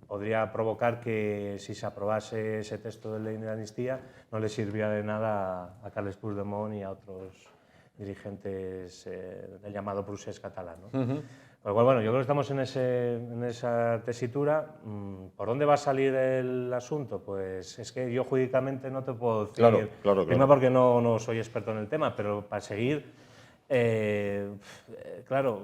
podría provocar que si se aprobase ese texto de ley de amnistía no le sirviera de nada a Carles Puigdemont y a otros dirigentes del llamado procés catalán, ¿no? Pues bueno, yo creo que estamos en esa tesitura. ¿Por dónde va a salir el asunto? Pues es que yo jurídicamente no te puedo decir, claro. primero porque no soy experto en el tema, pero para seguir... claro,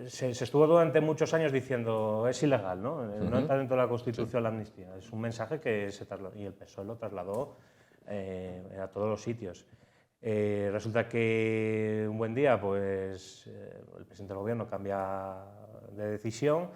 se estuvo durante muchos años diciendo es ilegal, ¿no? No entra dentro de la Constitución la amnistía. Es un mensaje que se trasladó, y el PSOE lo trasladó a todos los sitios. Resulta que un buen día pues, el presidente del Gobierno cambia de decisión,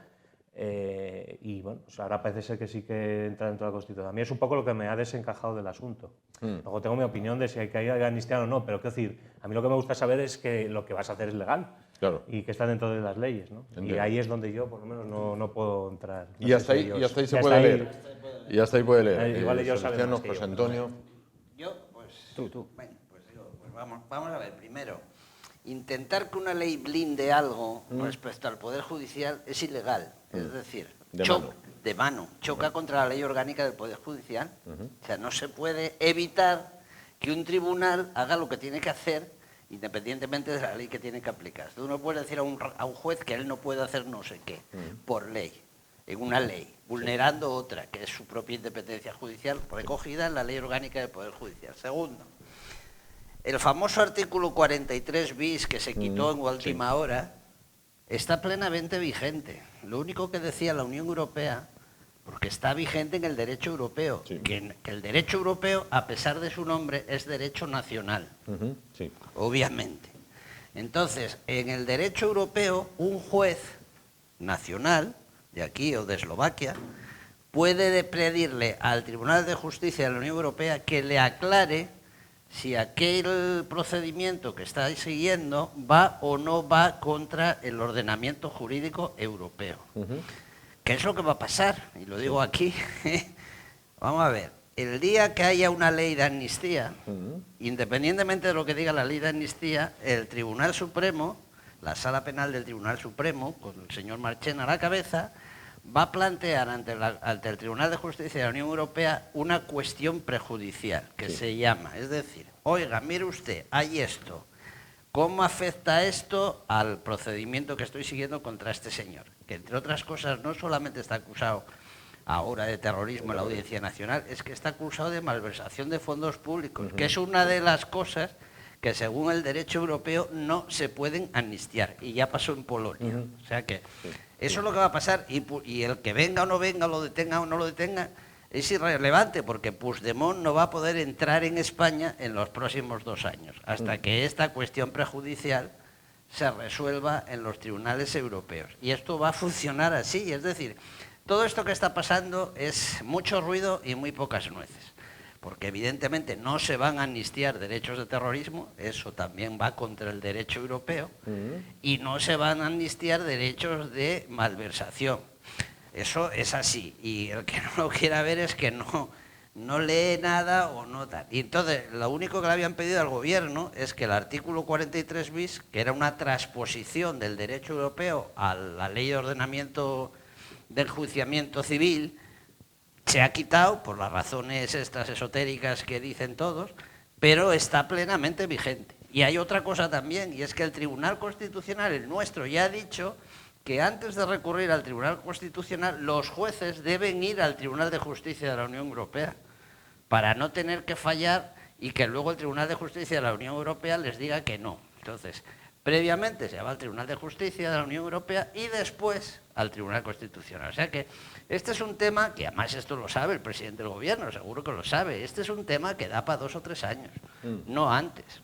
Y bueno, pues ahora parece ser que sí que entra dentro de la Constitución. A mí es un poco lo que me ha desencajado del asunto. Luego tengo mi opinión de si hay que amnistiar o no, pero quiero decir, a mí lo que me gusta saber es que lo que vas a hacer es legal. Claro. Y que está dentro de las leyes, ¿no? Y ahí es donde yo, por lo menos, no puedo entrar. No Y sé hasta si ahí, ellos- y hasta ahí se ya puede está ahí. leer. Y hasta ahí puede leer. Igual ellos saben Sebastiano, más que yo, José pero Antonio. Yo, pues... Tú. Bueno, pues digo, pues vamos a ver, primero, intentar que una ley blinde algo respecto al Poder Judicial es ilegal. Es decir, De mano. choca contra la ley orgánica del Poder Judicial. O sea, no se puede evitar que un tribunal haga lo que tiene que hacer independientemente de la ley que tiene que aplicar. Tú no puedes decir a un juez que él no puede hacer no sé qué, por ley, en una ley, vulnerando otra, que es su propia independencia judicial, recogida en la ley orgánica del Poder Judicial. Segundo, el famoso artículo 43 bis que se quitó en última hora está plenamente vigente. Lo único que decía la Unión Europea, porque está vigente en el derecho europeo, que el derecho europeo, a pesar de su nombre, es derecho nacional, obviamente. Entonces, en el derecho europeo, un juez nacional, de aquí o de Eslovaquia, puede pedirle al Tribunal de Justicia de la Unión Europea que le aclare si aquel procedimiento que está siguiendo va o no va contra el ordenamiento jurídico europeo. ¿Qué es lo que va a pasar? Y lo digo aquí. Vamos a ver, el día que haya una ley de amnistía, independientemente de lo que diga la ley de amnistía, el Tribunal Supremo, la Sala Penal del Tribunal Supremo, con el señor Marchena a la cabeza, va a plantear ante el Tribunal de Justicia de la Unión Europea una cuestión prejudicial, que se llama, es decir, oiga, mire usted, hay esto, ¿cómo afecta esto al procedimiento que estoy siguiendo contra este señor? Que entre otras cosas no solamente está acusado ahora de terrorismo en la Audiencia Nacional, es que está acusado de malversación de fondos públicos, que es una de las cosas que según el derecho europeo no se pueden amnistiar, y ya pasó en Polonia. O sea que eso es lo que va a pasar, y el que venga o no venga, lo detenga o no lo detenga, es irrelevante, porque Puigdemont no va a poder entrar en España en los próximos 2 años, hasta que esta cuestión prejudicial se resuelva en los tribunales europeos. Y esto va a funcionar así, es decir, todo esto que está pasando es mucho ruido y muy pocas nueces, porque evidentemente no se van a amnistiar derechos de terrorismo, eso también va contra el derecho europeo, y no se van a amnistiar derechos de malversación. Eso es así, y el que no lo quiera ver es que no lee nada o no tal. Y entonces, lo único que le habían pedido al gobierno es que el artículo 43 bis, que era una transposición del derecho europeo a la ley de ordenamiento del enjuiciamiento civil, se ha quitado por las razones estas esotéricas que dicen todos, pero está plenamente vigente. Y hay otra cosa también, y es que el Tribunal Constitucional, el nuestro, ya ha dicho que antes de recurrir al Tribunal Constitucional, los jueces deben ir al Tribunal de Justicia de la Unión Europea para no tener que fallar y que luego el Tribunal de Justicia de la Unión Europea les diga que no. Entonces, previamente se va al Tribunal de Justicia de la Unión Europea y después al Tribunal Constitucional. O sea que este es un tema que, además esto lo sabe el presidente del gobierno, seguro que lo sabe, este es un tema que da para 2 o 3 años, no antes.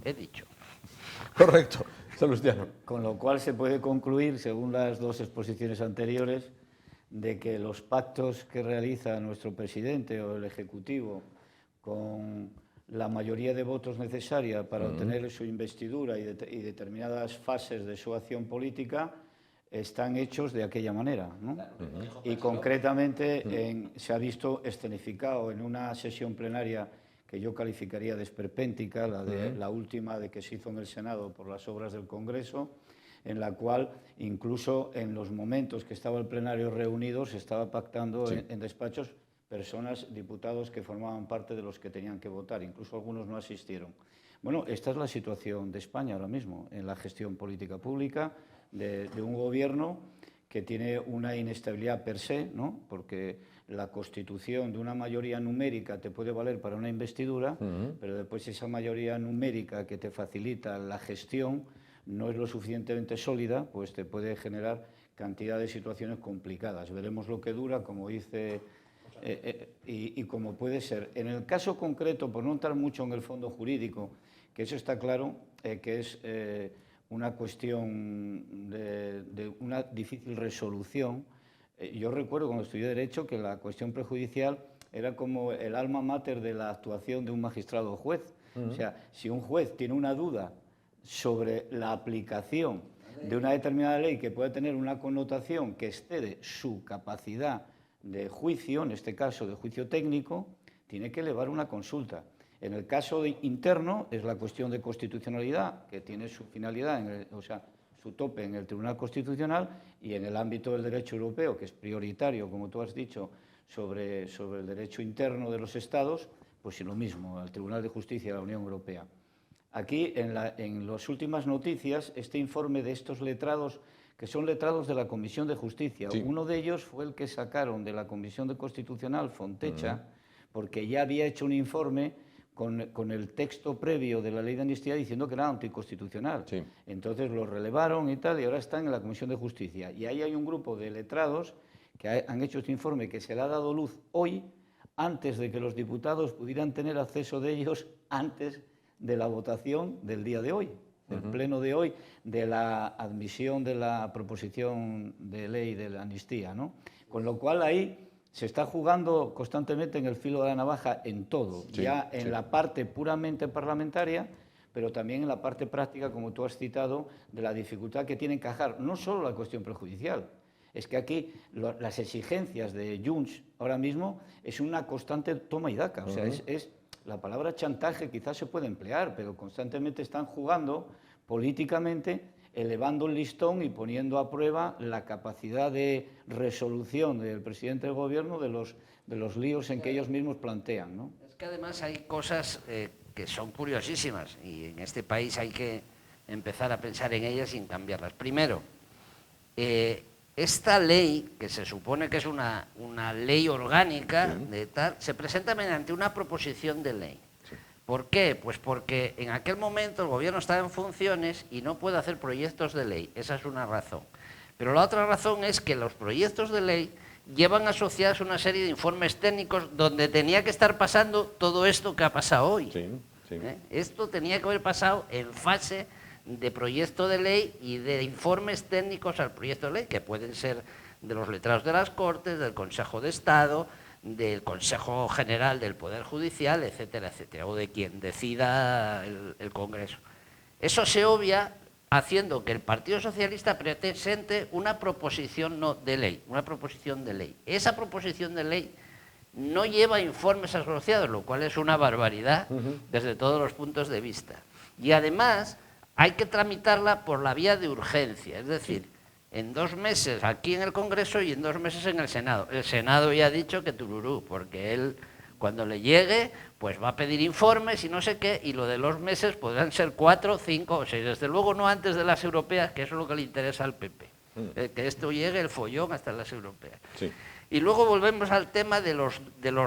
He dicho. Correcto. Salustiano. Con lo cual se puede concluir, según las 2 exposiciones anteriores, de que los pactos que realiza nuestro presidente o el Ejecutivo con la mayoría de votos necesaria para obtener su investidura y determinadas fases de su acción política están hechos de aquella manera, ¿no? Y concretamente se ha visto escenificado en una sesión plenaria que yo calificaría de esperpéntica, la última de que se hizo en el Senado por las obras del Congreso, en la cual incluso en los momentos que estaba el plenario reunido se estaba pactando en despachos personas, diputados que formaban parte de los que tenían que votar, incluso algunos no asistieron. Bueno, esta es la situación de España ahora mismo, en la gestión política pública de un gobierno que tiene una inestabilidad per se, ¿no? Porque la constitución de una mayoría numérica te puede valer para una investidura, pero después esa mayoría numérica que te facilita la gestión no es lo suficientemente sólida, pues te puede generar cantidad de situaciones complicadas. Veremos lo que dura, como dice, y como puede ser. En el caso concreto, por no entrar mucho en el fondo jurídico, que eso está claro, que es una cuestión de una difícil resolución. Yo recuerdo cuando estudié Derecho que la cuestión prejudicial era como el alma mater de la actuación de un magistrado o juez. O sea, si un juez tiene una duda sobre la aplicación de una determinada ley que puede tener una connotación que excede su capacidad de juicio, en este caso de juicio técnico, tiene que elevar una consulta. En el caso interno es la cuestión de constitucionalidad, que tiene su finalidad, o sea, su tope en el Tribunal Constitucional, y en el ámbito del derecho europeo, que es prioritario, como tú has dicho, sobre el derecho interno de los Estados, pues sí, lo mismo, al Tribunal de Justicia de la Unión Europea. Aquí, en las últimas noticias, este informe de estos letrados, que son letrados de la Comisión de Justicia, uno de ellos fue el que sacaron de la Comisión de Constitucional, Fontecha, porque ya había hecho un informe con el texto previo de la ley de amnistía diciendo que era anticonstitucional. Sí. Entonces lo relevaron y tal, y ahora están en la Comisión de Justicia. Y ahí hay un grupo de letrados que han hecho este informe que se le ha dado luz hoy, antes de que los diputados pudieran tener acceso de ellos antes de la votación del día de hoy, del pleno de hoy, de la admisión de la proposición de ley de la amnistía, ¿no? Con lo cual ahí se está jugando constantemente en el filo de la navaja en todo, ya en la parte puramente parlamentaria, pero también en la parte práctica, como tú has citado, de la dificultad que tiene encajar no solo la cuestión prejudicial. Es que aquí las exigencias de Junts ahora mismo es una constante toma y daca. O sea, la palabra chantaje quizás se puede emplear, pero constantemente están jugando políticamente, elevando el listón y poniendo a prueba la capacidad de resolución del presidente del gobierno de los líos en que ellos mismos plantean, ¿no? Es que además hay cosas que son curiosísimas y en este país hay que empezar a pensar en ellas sin cambiarlas. Primero, esta ley, que se supone que es una ley orgánica, de tal, se presenta mediante una proposición de ley. ¿Por qué? Pues porque en aquel momento el gobierno estaba en funciones y no puede hacer proyectos de ley. Esa es una razón. Pero la otra razón es que los proyectos de ley llevan asociados una serie de informes técnicos donde tenía que estar pasando todo esto que ha pasado hoy. Esto tenía que haber pasado en fase de proyecto de ley y de informes técnicos al proyecto de ley, que pueden ser de los letrados de las Cortes, del Consejo de Estado, del Consejo General del Poder Judicial, etcétera, etcétera, o de quien decida el Congreso. Eso se obvia haciendo que el Partido Socialista presente una proposición de ley, Esa proposición de ley no lleva informes asociados, lo cual es una barbaridad desde todos los puntos de vista. Y además hay que tramitarla por la vía de urgencia, es decir, en 2 meses aquí en el Congreso y en 2 meses en el Senado. El Senado ya ha dicho que tururú, porque él, cuando le llegue, pues va a pedir informes y no sé qué, y lo de los meses podrán ser 4, 5 o 6. Desde luego no antes de las europeas, que eso es lo que le interesa al PP. Que esto llegue el follón hasta las europeas. Sí. Y luego volvemos al tema de los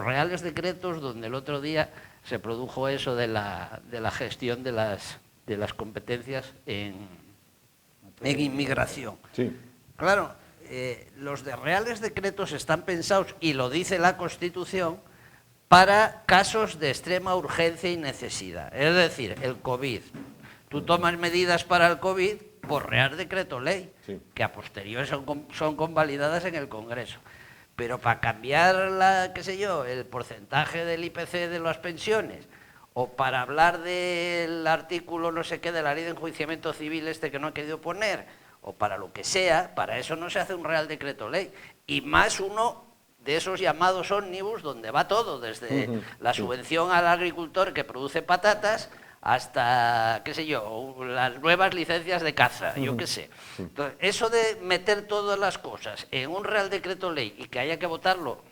reales decretos, donde el otro día se produjo eso de la gestión de las competencias en inmigración. Sí. Claro, los de reales decretos están pensados, y lo dice la Constitución, para casos de extrema urgencia y necesidad. Es decir, el COVID. Tú tomas medidas para el COVID por Real Decreto Ley, que a posteriori son convalidadas en el Congreso. Pero para cambiar el porcentaje del IPC de las pensiones, o para hablar del artículo no sé qué de la ley de enjuiciamiento civil que no ha querido poner, o para lo que sea, para eso no se hace un Real Decreto Ley. Y más uno de esos llamados ómnibus, donde va todo, desde la subvención al agricultor que produce patatas hasta, las nuevas licencias de caza, yo qué sé. Entonces, eso de meter todas las cosas en un Real Decreto Ley y que haya que votarlo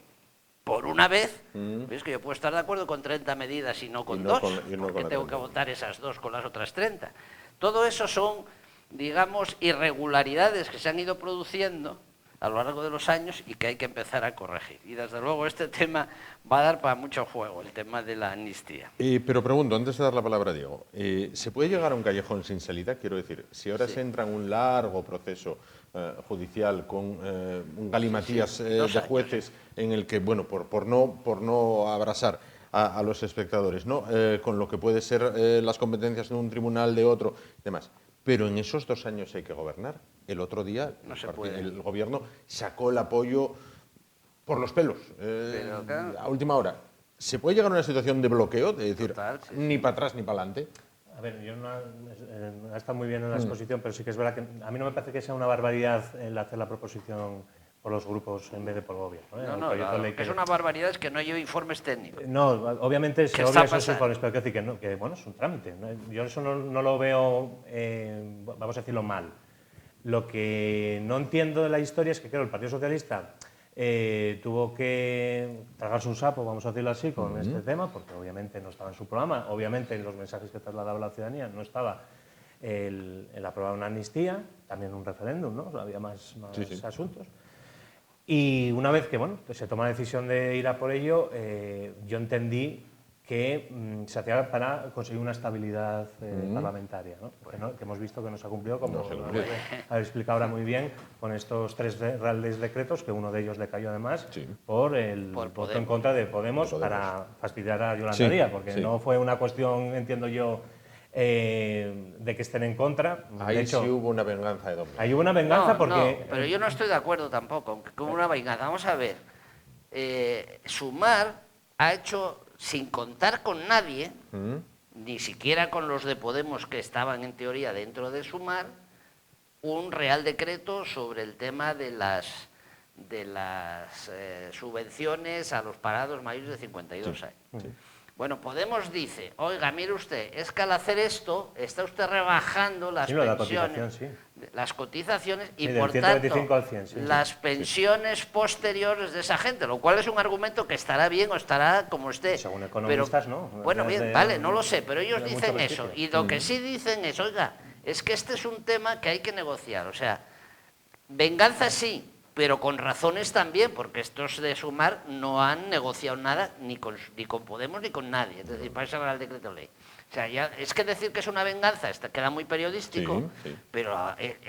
por una vez, es que yo puedo estar de acuerdo con 30 medidas y no con 2, porque tengo que votar esas 2 con las otras 30. Todo eso son, digamos, irregularidades que se han ido produciendo a lo largo de los años y que hay que empezar a corregir. Y desde luego este tema va a dar para mucho juego, el tema de la amnistía. Pero pregunto, antes de dar la palabra a Diego, ¿se puede llegar a un callejón sin salida? Quiero decir, si ahora se entra en un largo proceso judicial con un galimatías de jueces en el que, bueno, por no abrasar a los espectadores, ¿no? Con lo que puede ser las competencias de un tribunal, de otro, demás. pero en esos 2 años hay que gobernar. El otro día No se puede. el gobierno sacó el apoyo por los pelos, Pero, claro. a última hora. ¿Se puede llegar a una situación de bloqueo? De decir, Total, sí, ni para atrás ni para adelante. A ver, yo no ha estado muy bien en la exposición, pero sí que es verdad que a mí no me parece que sea una barbaridad el hacer la proposición por los grupos en vez de por el gobierno. ¿eh? No, El proyecto de lo ley que es una barbaridad es que no lleve informes técnicos. No, obviamente se ¿Qué obvia está esos pasando? informes, pero quiero decir que, no, que bueno, es un trámite. ¿no? Yo eso no lo veo, vamos a decirlo mal. Lo que no entiendo de la historia es que, claro, el Partido Socialista tuvo que tragarse un sapo, vamos a decirlo así, con este tema, porque obviamente no estaba en su programa, obviamente en los mensajes que trasladaba la ciudadanía no estaba el aprobar una amnistía, también un referéndum, ¿no? Había más asuntos. Y una vez que bueno, pues se toma la decisión de ir a por ello, yo entendí que se hacía para conseguir una estabilidad parlamentaria, ¿no? Que hemos visto que no se ha cumplido, como ha explicado ahora muy bien, con estos 3 reales decretos, que uno de ellos le cayó además por el voto en contra de Podemos para fastidiar a Yolanda Díaz, porque no fue una cuestión, entiendo yo, de que estén en contra. Ahí de hecho, sí hubo una venganza de doble. ahí hubo una venganza No, porque... no, pero yo no estoy de acuerdo tampoco, aunque como una venganza. Vamos a ver, Sumar ha hecho, sin contar con nadie, ni siquiera con los de Podemos que estaban en teoría dentro de Sumar, un real decreto sobre el tema de las subvenciones a los parados mayores de 52 años. Bueno, Podemos dice, oiga, mire usted, es que al hacer esto está usted rebajando las pensiones, las cotizaciones y del por 125 tanto al 100, las pensiones posteriores de esa gente, lo cual es un argumento que estará bien o estará como esté. Según economistas, no. Bueno, bien, vale, no lo sé, pero ellos de dicen mucho eso. prestigio. Y lo que sí dicen es, oiga, es que este es un tema que hay que negociar. O sea, venganza sí, pero con razones también, porque estos de Sumar no han negociado nada ni con Podemos ni con nadie. Es decir, para eso era el decreto ley. O sea, ya, es que decir que es una venganza queda muy periodístico, pero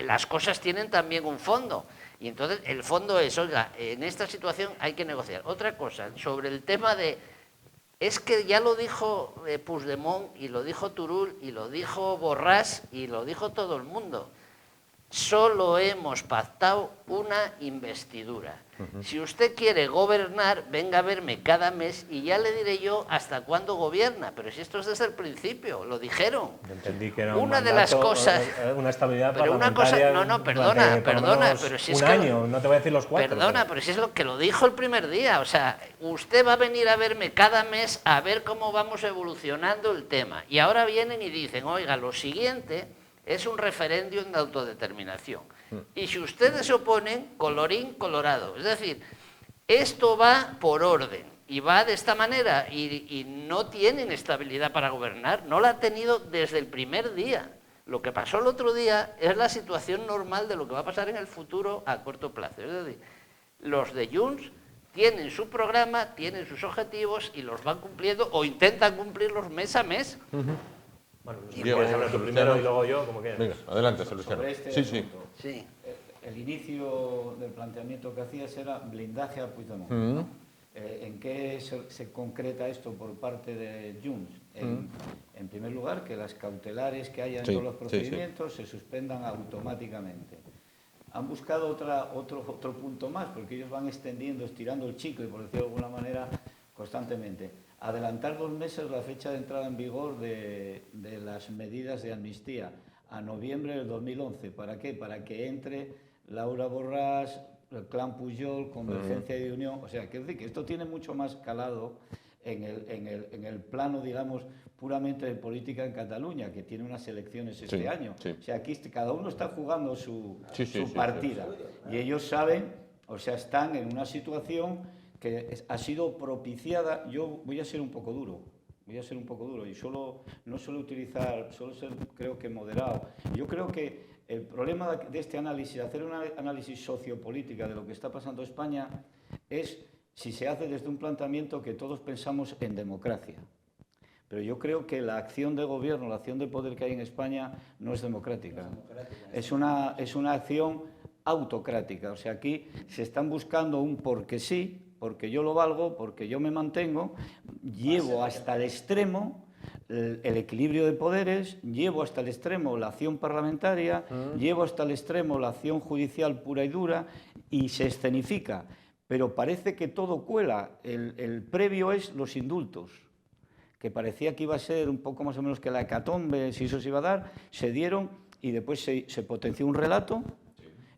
las cosas tienen también un fondo. Y entonces el fondo es, oiga, en esta situación hay que negociar. Otra cosa, sobre el tema de... Es que ya lo dijo Puigdemont, y lo dijo Turull, y lo dijo Borràs, y lo dijo todo el mundo. Solo hemos pactado una investidura. Si usted quiere gobernar, venga a verme cada mes y ya le diré yo hasta cuándo gobierna. Pero si esto es desde el principio, lo dijeron. Yo entendí que era una un de las mandato, cosas... una estabilidad pero una parlamentaria cosa, no, perdona, durante, por lo menos, pero si un es que... año, no te voy a decir los 4. Perdona, pero si es lo que lo dijo el primer día. O sea, usted va a venir a verme cada mes a ver cómo vamos evolucionando el tema. Y ahora vienen y dicen, oiga, lo siguiente es un referéndum de autodeterminación. Y si ustedes se oponen, colorín colorado. Es decir, esto va por orden y va de esta manera y no tienen estabilidad para gobernar. No la ha tenido desde el primer día. Lo que pasó el otro día es la situación normal de lo que va a pasar en el futuro a corto plazo. Es decir, los de Junts tienen su programa, tienen sus objetivos y los van cumpliendo o intentan cumplirlos mes a mes. Bueno, Diego, puedes hablar tú primero y luego yo, como quieras. Venga, adelante, Sebastián. Sobre este Sí, sí. asunto, Sí. el inicio del planteamiento que hacías era blindaje a Puigdemont, ¿no? ¿En qué se concreta esto por parte de Junts? En primer lugar, que las cautelares que haya en todos los procedimientos se suspendan automáticamente. Han buscado otro punto más, porque ellos van extendiendo, estirando el chicle, por decirlo de alguna manera, constantemente. Adelantar 2 meses la fecha de entrada en vigor de las medidas de amnistía a noviembre del 2011. ¿Para qué? Para que entre Laura Borràs, el clan Pujol, Convergencia y Unión. O sea, quiero decir que esto tiene mucho más calado en el plano, digamos, puramente de política en Cataluña, que tiene unas elecciones este año. O sea, aquí cada uno está jugando su partida. Y ellos saben, o sea, están en una situación que ha sido propiciada. Yo voy a ser un poco duro, y no suelo utilizar, suelo ser, creo que moderado. Yo creo que el problema de este análisis, hacer un análisis sociopolítica de lo que está pasando en España, es si se hace desde un planteamiento que todos pensamos en democracia. Pero yo creo que la acción de gobierno, la acción de poder que hay en España no es democrática. Es una acción autocrática. O sea, aquí se están buscando un porque sí, porque yo lo valgo, porque yo me mantengo, llevo hasta el extremo el equilibrio de poderes, llevo hasta el extremo la acción parlamentaria, llevo hasta el extremo la acción judicial pura y dura y se escenifica. Pero parece que todo cuela. El previo es los indultos, que parecía que iba a ser un poco más o menos que la hecatombe, si eso se iba a dar, se dieron y después se potenció un relato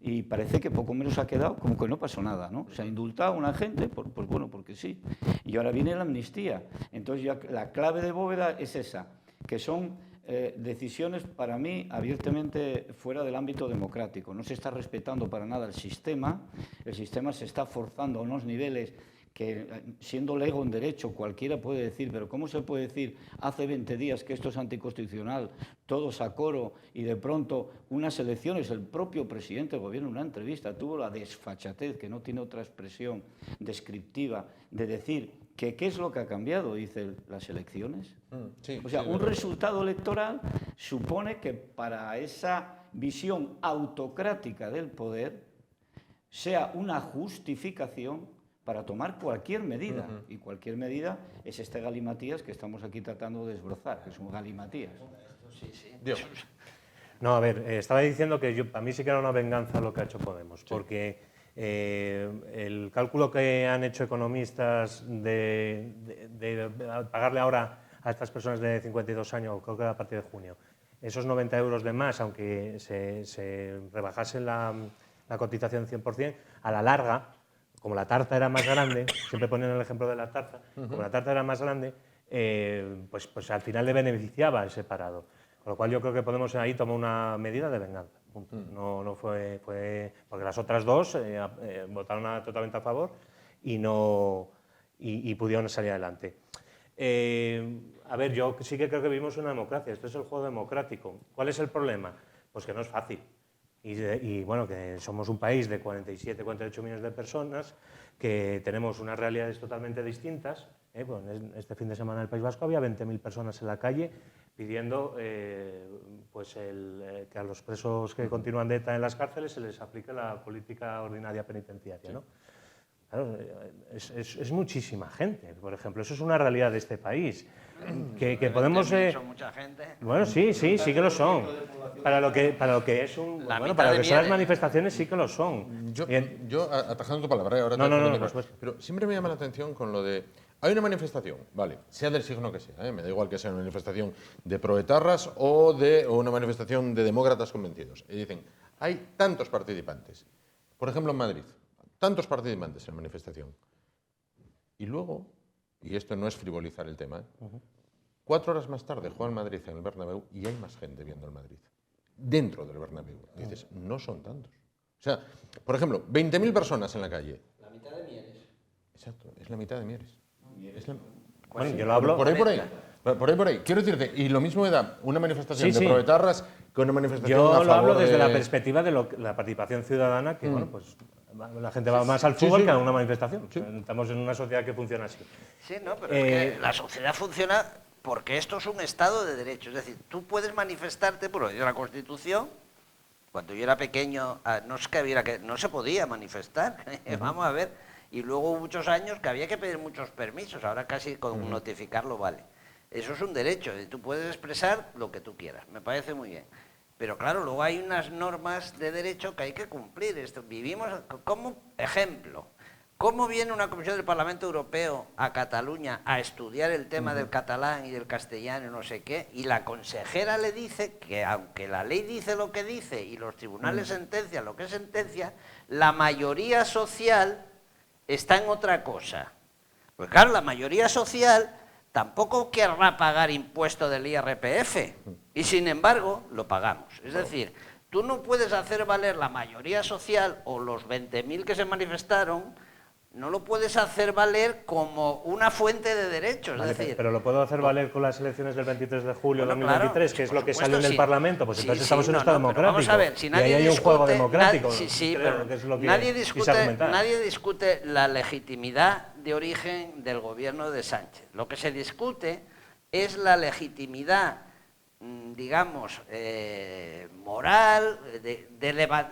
y parece que poco menos ha quedado como que no pasó nada, ¿no? Se ha indultado a una gente, pues bueno, porque sí. Y ahora viene la amnistía. Entonces ya la clave de Bóveda es esa, que son decisiones para mí abiertamente fuera del ámbito democrático. No se está respetando para nada el sistema se está forzando a unos niveles que, siendo lego en derecho, cualquiera puede decir, pero ¿cómo se puede decir hace 20 días que esto es anticonstitucional, todos a coro, y de pronto unas elecciones, el propio presidente del gobierno en una entrevista tuvo la desfachatez, que no tiene otra expresión descriptiva, de decir que qué es lo que ha cambiado, dice, las elecciones? Sí, o sea, sí, un resultado electoral supone que para esa visión autocrática del poder sea una justificación para tomar cualquier medida, y cualquier medida es este galimatías que estamos aquí tratando de desbrozar, que es un galimatías. Diego. No, a ver, estaba diciendo que para mí sí que era una venganza lo que ha hecho Podemos, porque el cálculo que han hecho economistas de pagarle ahora a estas personas de 52 años, creo que a partir de junio, esos 90 euros de más, aunque se rebajase la cotización 100%, a la larga, como la tarta era más grande, siempre ponen el ejemplo de la tarta, como la tarta era más grande, pues al final le beneficiaba ese parado. Con lo cual yo creo que Podemos ahí tomó una medida de venganza. No fue porque las otras dos votaron totalmente a favor y pudieron salir adelante. A ver, yo sí que creo que vivimos una democracia, esto es el juego democrático. ¿Cuál es el problema? Pues que no es fácil. Y bueno, que somos un país de 47, 48 millones de personas, que tenemos unas realidades totalmente distintas. Bueno, este fin de semana en el País Vasco había 20.000 personas en la calle pidiendo que a los presos que continúan de ETA en las cárceles se les aplique la política ordinaria penitenciaria, ¿no? Claro, es muchísima gente, por ejemplo, eso es una realidad de este país. Que Podemos... Son mucha gente. Bueno, sí que lo son. Para lo que es para lo que son las manifestaciones sí que lo son. Yo atajando tu palabra, ahora pero siempre me llama la atención con lo de hay una manifestación, vale, sea del signo que sea, me da igual que sea una manifestación de proetarras o una manifestación de demócratas convencidos. Y dicen, hay tantos participantes. Por ejemplo, en Madrid, tantos participantes en la manifestación. Y luego, y esto no es frivolizar el tema, 4 horas más tarde juega el Madrid en el Bernabéu y hay más gente viendo el Madrid. Dentro del Bernabéu. Dices, no son tantos. O sea, por ejemplo, 20.000 personas en la calle. La mitad de Mieres. Exacto, es la mitad de Mieres. Bueno, yo lo hablo... Por ahí. Quiero decirte, y lo mismo me da una manifestación de proetarras que una manifestación a favor Yo lo hablo desde la perspectiva de la participación ciudadana, que bueno, pues la gente va más al fútbol que a una manifestación. Sí. Estamos en una sociedad que funciona así. Sí, no, pero es que la sociedad funciona porque esto es un Estado de Derecho. Es decir, tú puedes manifestarte por la Constitución. Cuando yo era pequeño, no se podía manifestar. Vamos a ver. Y luego hubo muchos años que había que pedir muchos permisos. Ahora casi con notificarlo vale. Eso es un derecho. Tú puedes expresar lo que tú quieras. Me parece muy bien. Pero claro, luego hay unas normas de derecho que hay que cumplir. Vivimos como ejemplo. ¿Cómo viene una comisión del Parlamento Europeo a Cataluña a estudiar el tema del catalán y del castellano y no sé qué? Y la consejera le dice que aunque la ley dice lo que dice y los tribunales sentencian lo que sentencia, la mayoría social está en otra cosa. Pues claro, la mayoría social tampoco querrá pagar impuesto del IRPF y sin embargo lo pagamos. Es decir, tú no puedes hacer valer la mayoría social o los 20.000 que se manifestaron, no lo puedes hacer valer como una fuente de derechos. Vale, es decir, pero lo puedo hacer valer con las elecciones del 23 de julio de 2023, claro, que es lo que salió en el Parlamento, pues entonces estamos en un Estado democrático. Vamos a ver, si nadie y ahí hay un juego democrático. Nadie discute la legitimidad de origen del gobierno de Sánchez. Lo que se discute es la legitimidad, digamos, moral,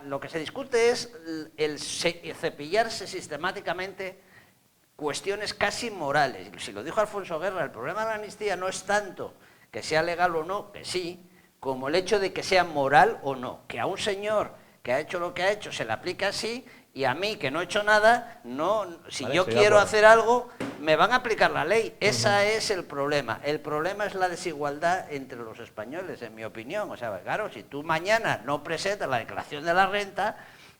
lo que se discute es el cepillarse sistemáticamente cuestiones casi morales. Si lo dijo Alfonso Guerra, el problema de la amnistía no es tanto que sea legal o no, que sí, como el hecho de que sea moral o no, que a un señor que ha hecho lo que ha hecho se le aplica así, y a mí, que no he hecho nada, no, si Vale, yo estoy de quiero acuerdo. hacer algo, me van a aplicar la ley. Ese es el problema. El problema es la desigualdad entre los españoles, en mi opinión. O sea, claro, si tú mañana no presentas la declaración de la renta,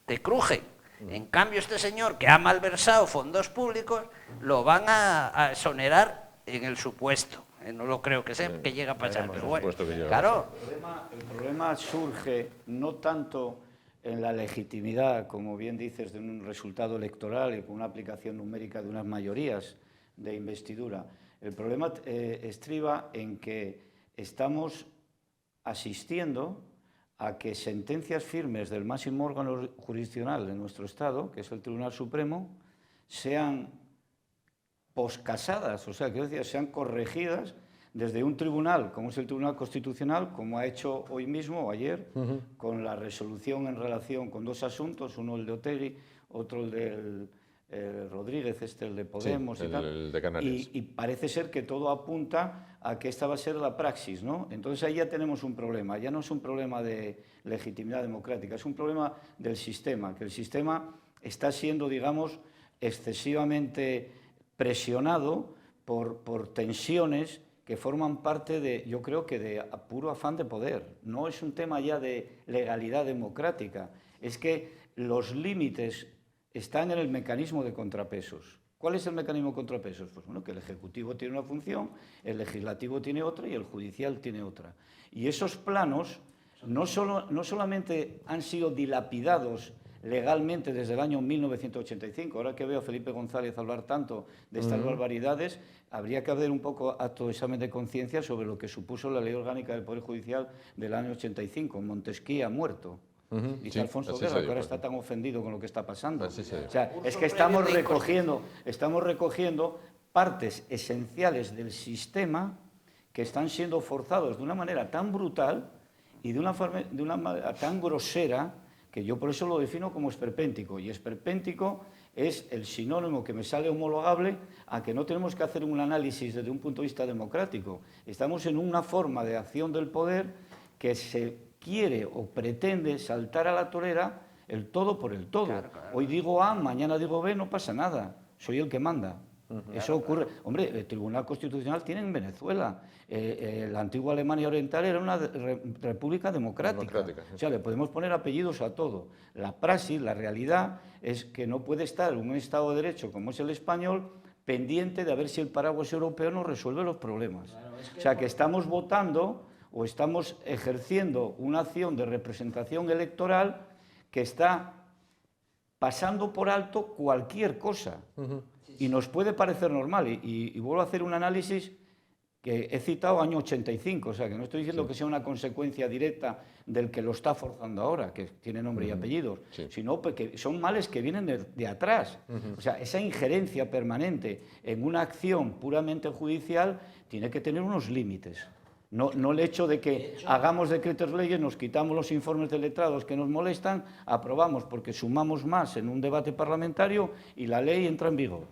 te crujen. En cambio, este señor que ha malversado fondos públicos, lo van a exonerar en el supuesto. No lo creo que llegue a pasar, pero bueno, supuesto que llega a claro. El problema surge no tanto en la legitimidad, como bien dices, de un resultado electoral y con una aplicación numérica de unas mayorías de investidura. El problema estriba en que estamos asistiendo a que sentencias firmes del máximo órgano jurisdiccional de nuestro Estado, que es el Tribunal Supremo, sean poscasadas, o sea, quiero decir, sean corregidas desde un tribunal, como es el Tribunal Constitucional, como ha hecho hoy mismo o ayer, con la resolución en relación con dos asuntos, uno el de Otegi, otro el del Rodríguez, el de Podemos sí, y tal. el de Canarias. Y parece ser que todo apunta a que esta va a ser la praxis, ¿no? Entonces ahí ya tenemos un problema, ya no es un problema de legitimidad democrática, es un problema del sistema, que el sistema está siendo, digamos, excesivamente presionado por tensiones que forman parte de, yo creo que de puro afán de poder. No es un tema ya de legalidad democrática, es que los límites están en el mecanismo de contrapesos. ¿Cuál es el mecanismo de contrapesos? Pues bueno, que el Ejecutivo tiene una función, el Legislativo tiene otra y el Judicial tiene otra. Y esos planos no solamente han sido dilapidados legalmente desde el año 1985. Ahora que veo a Felipe González hablar tanto de estas barbaridades, habría que hacer un poco acto de examen de conciencia sobre lo que supuso la Ley Orgánica del Poder Judicial del año 85. Montesquieu ha muerto. Dice sí, Alfonso así Guerra, se que ahora dijo. está tan ofendido con lo que está pasando. Así se dijo. O sea, es que estamos recogiendo partes esenciales del sistema que están siendo forzados de una manera tan brutal y de una manera tan grosera, que yo por eso lo defino como esperpéntico. Y esperpéntico es el sinónimo que me sale homologable a que no tenemos que hacer un análisis desde un punto de vista democrático. Estamos en una forma de acción del poder que se quiere o pretende saltar a la torera el todo por el todo. Claro, claro. Hoy digo A, mañana digo B, no pasa nada. Soy el que manda. Eso ocurre. Hombre, el Tribunal Constitucional tiene en Venezuela. La antigua Alemania Oriental era una república democrática. Sí. O sea, le podemos poner apellidos a todo. La praxis, la realidad, es que no puede estar un Estado de Derecho como es el español pendiente de a ver si el paraguas europeo nos resuelve los problemas. Claro, o sea, que estamos votando o estamos ejerciendo una acción de representación electoral que está pasando por alto cualquier cosa. Y nos puede parecer normal. Y vuelvo a hacer un análisis que he citado año 85, o sea, que no estoy diciendo que sea una consecuencia directa del que lo está forzando ahora, que tiene nombre y apellidos, sino que son males que vienen de atrás. O sea, esa injerencia permanente en una acción puramente judicial tiene que tener unos límites. No el hecho de que hagamos decretos leyes, nos quitamos los informes de letrados que nos molestan, aprobamos porque sumamos más en un debate parlamentario y la ley entra en vigor.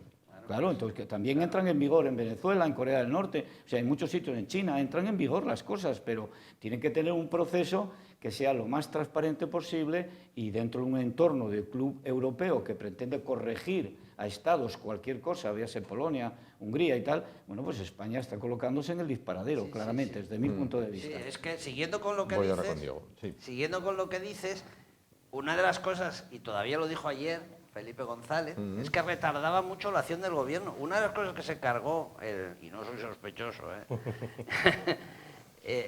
Claro, entonces que también entran en vigor en Venezuela, en Corea del Norte, o sea, en muchos sitios en China, entran en vigor las cosas, pero tienen que tener un proceso que sea lo más transparente posible y dentro de un entorno de club europeo que pretende corregir a estados cualquier cosa, véase Polonia, Hungría y tal, bueno, pues España está colocándose en el disparadero, claramente, desde mi punto de vista. Sí, es que siguiendo con lo que Voy dices, ahora con Diego. Sí. siguiendo con lo que dices, una de las cosas, y todavía lo dijo ayer Felipe González, es que retardaba mucho la acción del gobierno. Una de las cosas que se cargó, y no soy sospechoso,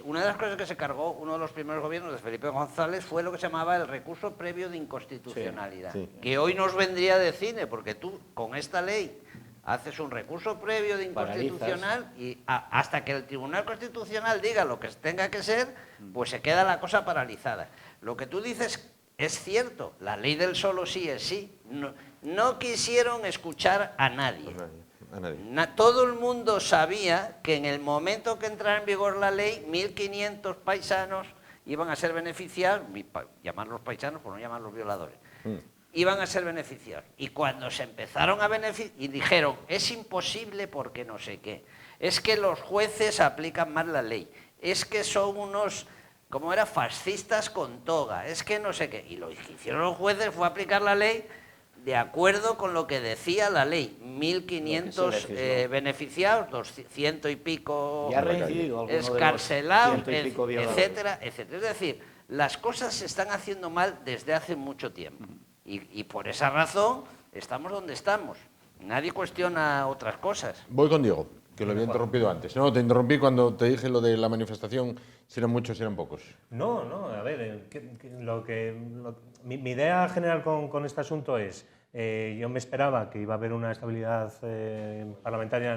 una de las cosas que se cargó uno de los primeros gobiernos de Felipe González fue lo que se llamaba el recurso previo de inconstitucionalidad, que hoy nos vendría de cine, porque tú con esta ley haces un recurso previo de inconstitucional y hasta que el Tribunal Constitucional diga lo que tenga que ser, pues se queda la cosa paralizada. Lo que tú dices es cierto, la ley del solo sí es sí. No quisieron escuchar a nadie. A nadie. Todo el mundo sabía que en el momento que entrara en vigor la ley, 1.500 paisanos iban a ser beneficiados, llamarlos paisanos por no llamarlos violadores, iban a ser beneficiados. Y cuando se empezaron a beneficiar, y dijeron, es imposible porque no sé qué, es que los jueces aplican mal la ley, es que son unos, como era, fascistas con toga, es que no sé qué. Y lo que hicieron los jueces fue aplicar la ley de acuerdo con lo que decía la ley. 1.500 beneficiados, 200 y pico Ya ha reincidido alguno de los escarcelados, 100 y pico violadores. etcétera, etcétera. Es decir, las cosas se están haciendo mal desde hace mucho tiempo. Y por esa razón estamos donde estamos. Nadie cuestiona otras cosas. Voy con Diego, que lo había interrumpido antes. No, te interrumpí cuando te dije lo de la manifestación, si eran muchos, si eran pocos. No, a ver, mi idea general con este asunto es, yo me esperaba que iba a haber una estabilidad parlamentaria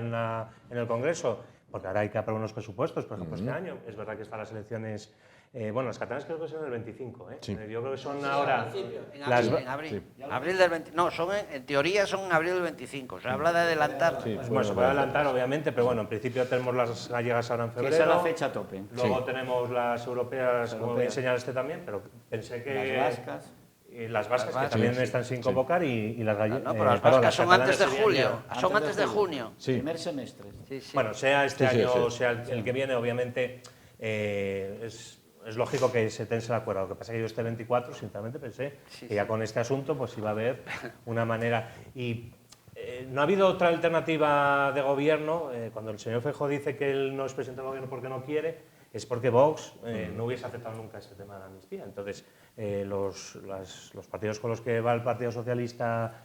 en el Congreso, porque ahora hay que aprobar unos presupuestos, por ejemplo, este año. Es verdad que están las elecciones, bueno, las catalanas creo que son el 25, ¿eh? Sí. Yo creo que son ahora... En abril. Abril del 20, no, en teoría son en abril del 25, se habla de adelantar. Sí, Bueno, se puede adelantar, obviamente, pero bueno, en principio tenemos las gallegas ahora en Que febrero. esa es la fecha tope. Luego tenemos las europeas, como bien señalaste también, pero pensé que... Las vascas. Y las vascas, Las que también vascas, están sin convocar, y las gallegas... No, pero las vascas son antes de julio, son antes de junio. Sí. Primer semestre. Sí, sí. Bueno, sea este Sí, sí, año sí. o sea el que viene, obviamente, es lógico que se tense el acuerdo. Lo que pasa es que yo este 24, sinceramente, pensé que ya con este asunto pues iba a haber una manera... Y no ha habido otra alternativa de gobierno. Cuando el señor Feijóo dice que él no es presidente del gobierno porque no quiere, es porque Vox no hubiese aceptado nunca este tema de la amnistía. Entonces, los partidos con los que va el Partido Socialista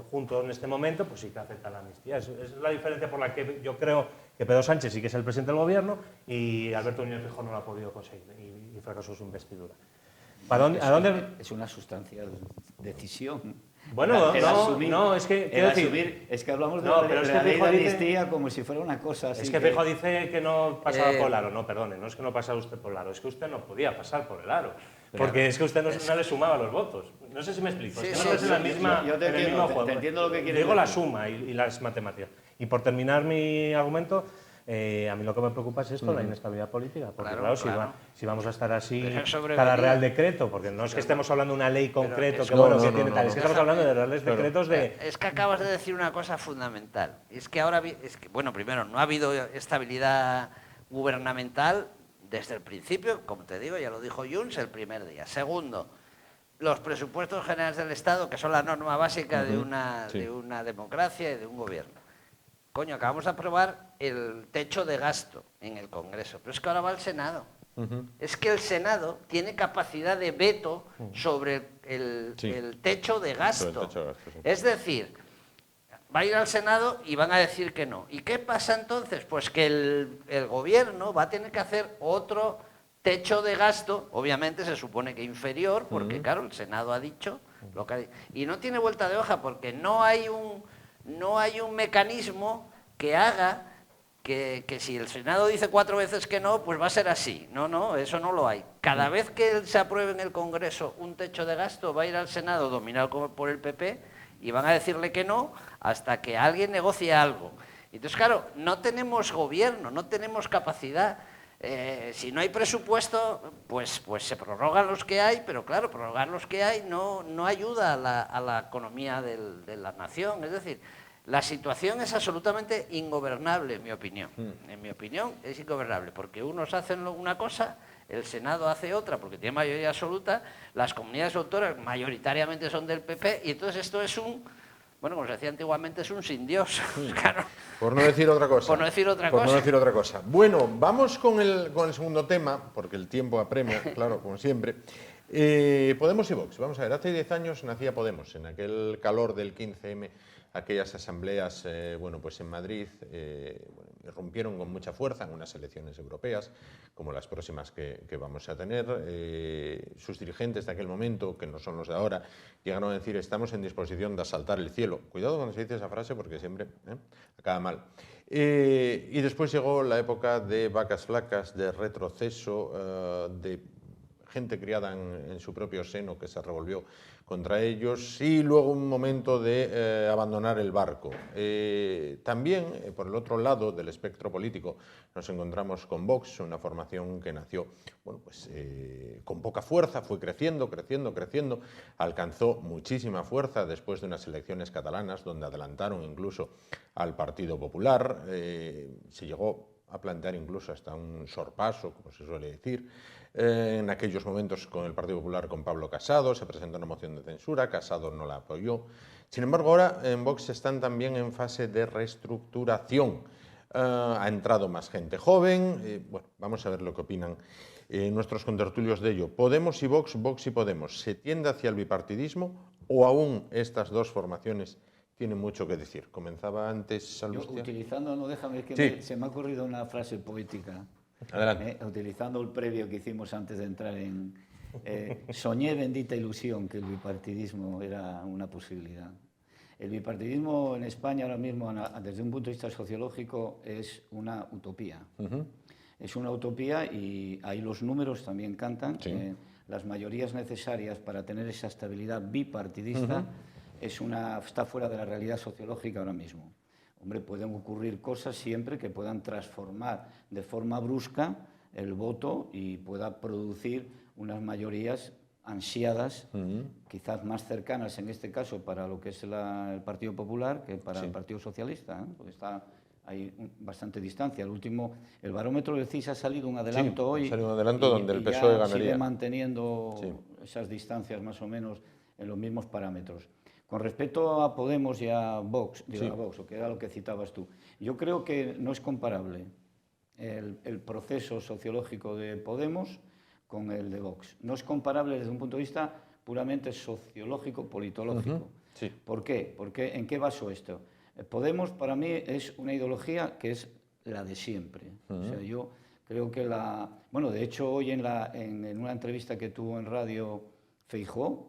junto en este momento, pues sí que aceptan la amnistía. Es la diferencia por la que yo creo que Pedro Sánchez sí que es el presidente del gobierno y Alberto Núñez Feijóo no lo ha podido conseguir y fracasó su investidura. ¿A dónde? Es una sustancial decisión. Bueno, El no, es que, quiero decir, asumir, es que hablamos de no, la, pero es de que la ley de Feijóo dice- amnistía como si fuera una cosa así. es que Feijóo dice que no pasaba por el aro. No, perdone, no es que no pasaba usted por el aro, es que usted no podía pasar por el aro. Porque es que usted no le sumaba los votos. No sé si me explico. Sí, es que sí, no es en la sí, misma, yo te en el entiendo, mismo te juego. entiendo lo que quieres Digo la decir. suma y las matemáticas. Y por terminar mi argumento, a mí lo que me preocupa es esto, la inestabilidad política. Porque Claro, claro, claro. Si vamos a estar así Dejar sobrevenir. cada real decreto, porque no es que estemos hablando de una ley concreto es que que- bueno No, que no, tiene no, tal, no. es que estamos hablando de reales decretos de... Es que acabas de decir una cosa fundamental. Es que ahora, bueno, primero, no ha habido estabilidad gubernamental desde el principio, como te digo, ya lo dijo Junts el primer día. Segundo, los presupuestos generales del Estado, que son la norma básica de Sí. una democracia y de un gobierno. Coño, acabamos de aprobar el techo de gasto en el Congreso, pero es que ahora va al Senado. Es que el Senado tiene capacidad de veto sobre el Sí. techo de gasto. Sobre el techo de gasto, sí. Es decir, va a ir al Senado y van a decir que no. ¿Y qué pasa entonces? Pues que el gobierno va a tener que hacer otro techo de gasto, obviamente se supone que inferior, porque claro, el Senado ha dicho lo que ha dicho. Y no tiene vuelta de hoja porque no hay un mecanismo que haga que si el Senado dice 4 veces que no, pues va a ser así. No, eso no lo hay. Cada vez que se apruebe en el Congreso un techo de gasto, va a ir al Senado dominado por el PP y van a decirle que no hasta que alguien negocie algo. Entonces, claro, no tenemos gobierno, no tenemos capacidad. Si no hay presupuesto, pues se prorrogan los que hay, pero claro, prorrogar los que hay no ayuda a la economía de la nación. Es decir, la situación es absolutamente ingobernable, en mi opinión. En mi opinión, es ingobernable, porque unos hacen una cosa, el Senado hace otra, porque tiene mayoría absoluta, las comunidades autónomas mayoritariamente son del PP, y entonces esto es bueno, como se decía antiguamente, es un sin Dios. Claro. Por no decir otra cosa. Por no decir otra Por no cosa. decir otra cosa. Bueno, vamos con el segundo tema, porque el tiempo apremia, claro, como siempre. Podemos y Vox. Vamos a ver, hace 10 años nacía Podemos, en aquel calor del 15M, aquellas asambleas, bueno, pues en Madrid, irrumpieron con mucha fuerza en unas elecciones europeas, como las próximas que vamos a tener. Sus dirigentes de aquel momento, que no son los de ahora, llegaron a decir: estamos en disposición de asaltar el cielo. Cuidado cuando se dice esa frase, porque siempre acaba mal. Y después llegó la época de vacas flacas, de retroceso, de gente criada en su propio seno que se revolvió contra ellos, y luego un momento de abandonar el barco. También, por el otro lado del espectro político, nos encontramos con Vox, una formación que nació, bueno, pues, con poca fuerza, fue creciendo, alcanzó muchísima fuerza después de unas elecciones catalanas donde adelantaron incluso al Partido Popular, se llegó a plantear incluso hasta un sorpaso, como se suele decir. En aquellos momentos con el Partido Popular, con Pablo Casado, se presentó una moción de censura, Casado no la apoyó. Sin embargo, ahora en Vox están también en fase de reestructuración. Ha entrado más gente joven. Bueno, vamos a ver lo que opinan nuestros contertulios de ello. ¿Podemos y Vox, Vox y Podemos, se tiende hacia el bipartidismo o aún estas dos formaciones tienen mucho que decir? Comenzaba antes Salustio. Utilizando, no déjame que Sí. se me ha ocurrido una frase poética. Adelante. Utilizando el previo que hicimos antes de entrar en... soñé, bendita ilusión, que el bipartidismo era una posibilidad. El bipartidismo en España ahora mismo, desde un punto de vista sociológico, es una utopía. Es una utopía y ahí los números también cantan. Sí. Las mayorías necesarias para tener esa estabilidad bipartidista está fuera de la realidad sociológica ahora mismo. Hombre, pueden ocurrir cosas siempre que puedan transformar de forma brusca el voto y pueda producir unas mayorías ansiadas, quizás más cercanas en este caso para lo que es el Partido Popular que para el Partido Socialista, porque hay bastante distancia. El barómetro del CIS ha salido un adelanto hoy. Ha salido un adelanto donde el PSOE ganaría. Sigue manteniendo esas distancias más o menos en los mismos parámetros. Con respecto a Podemos y a Vox, a Vox, o que era lo que citabas tú, yo creo que no es comparable el proceso sociológico de Podemos con el de Vox. No es comparable desde un punto de vista puramente sociológico, politológico. ¿Por qué? Porque ¿en qué baso esto? Podemos para mí es una ideología que es la de siempre. O sea, yo creo que bueno, de hecho hoy en una entrevista que tuvo en radio Feijóo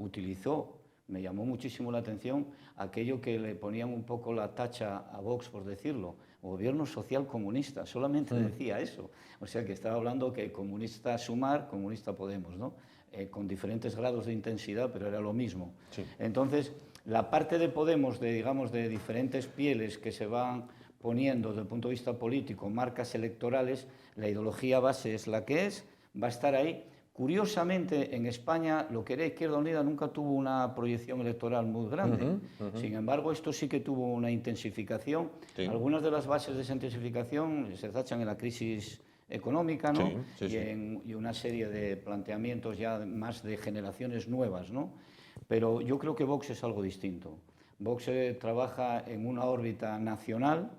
me llamó muchísimo la atención aquello que le ponían un poco la tacha a Vox, por decirlo, gobierno social comunista, solamente decía eso. O sea que estaba hablando que comunista Sumar, comunista Podemos, ¿no? Con diferentes grados de intensidad, pero era lo mismo. Entonces, la parte de Podemos, de diferentes pieles que se van poniendo desde el punto de vista político, marcas electorales, la ideología base es la que es, va a estar ahí. Curiosamente, en España, lo que era Izquierda Unida nunca tuvo una proyección electoral muy grande. Sin embargo, esto sí que tuvo una intensificación. Algunas de las bases de esa intensificación se tachan en la crisis económica, ¿no? Y una serie de planteamientos ya más de generaciones nuevas, ¿no? Pero yo creo que Vox es algo distinto. Vox trabaja en una órbita nacional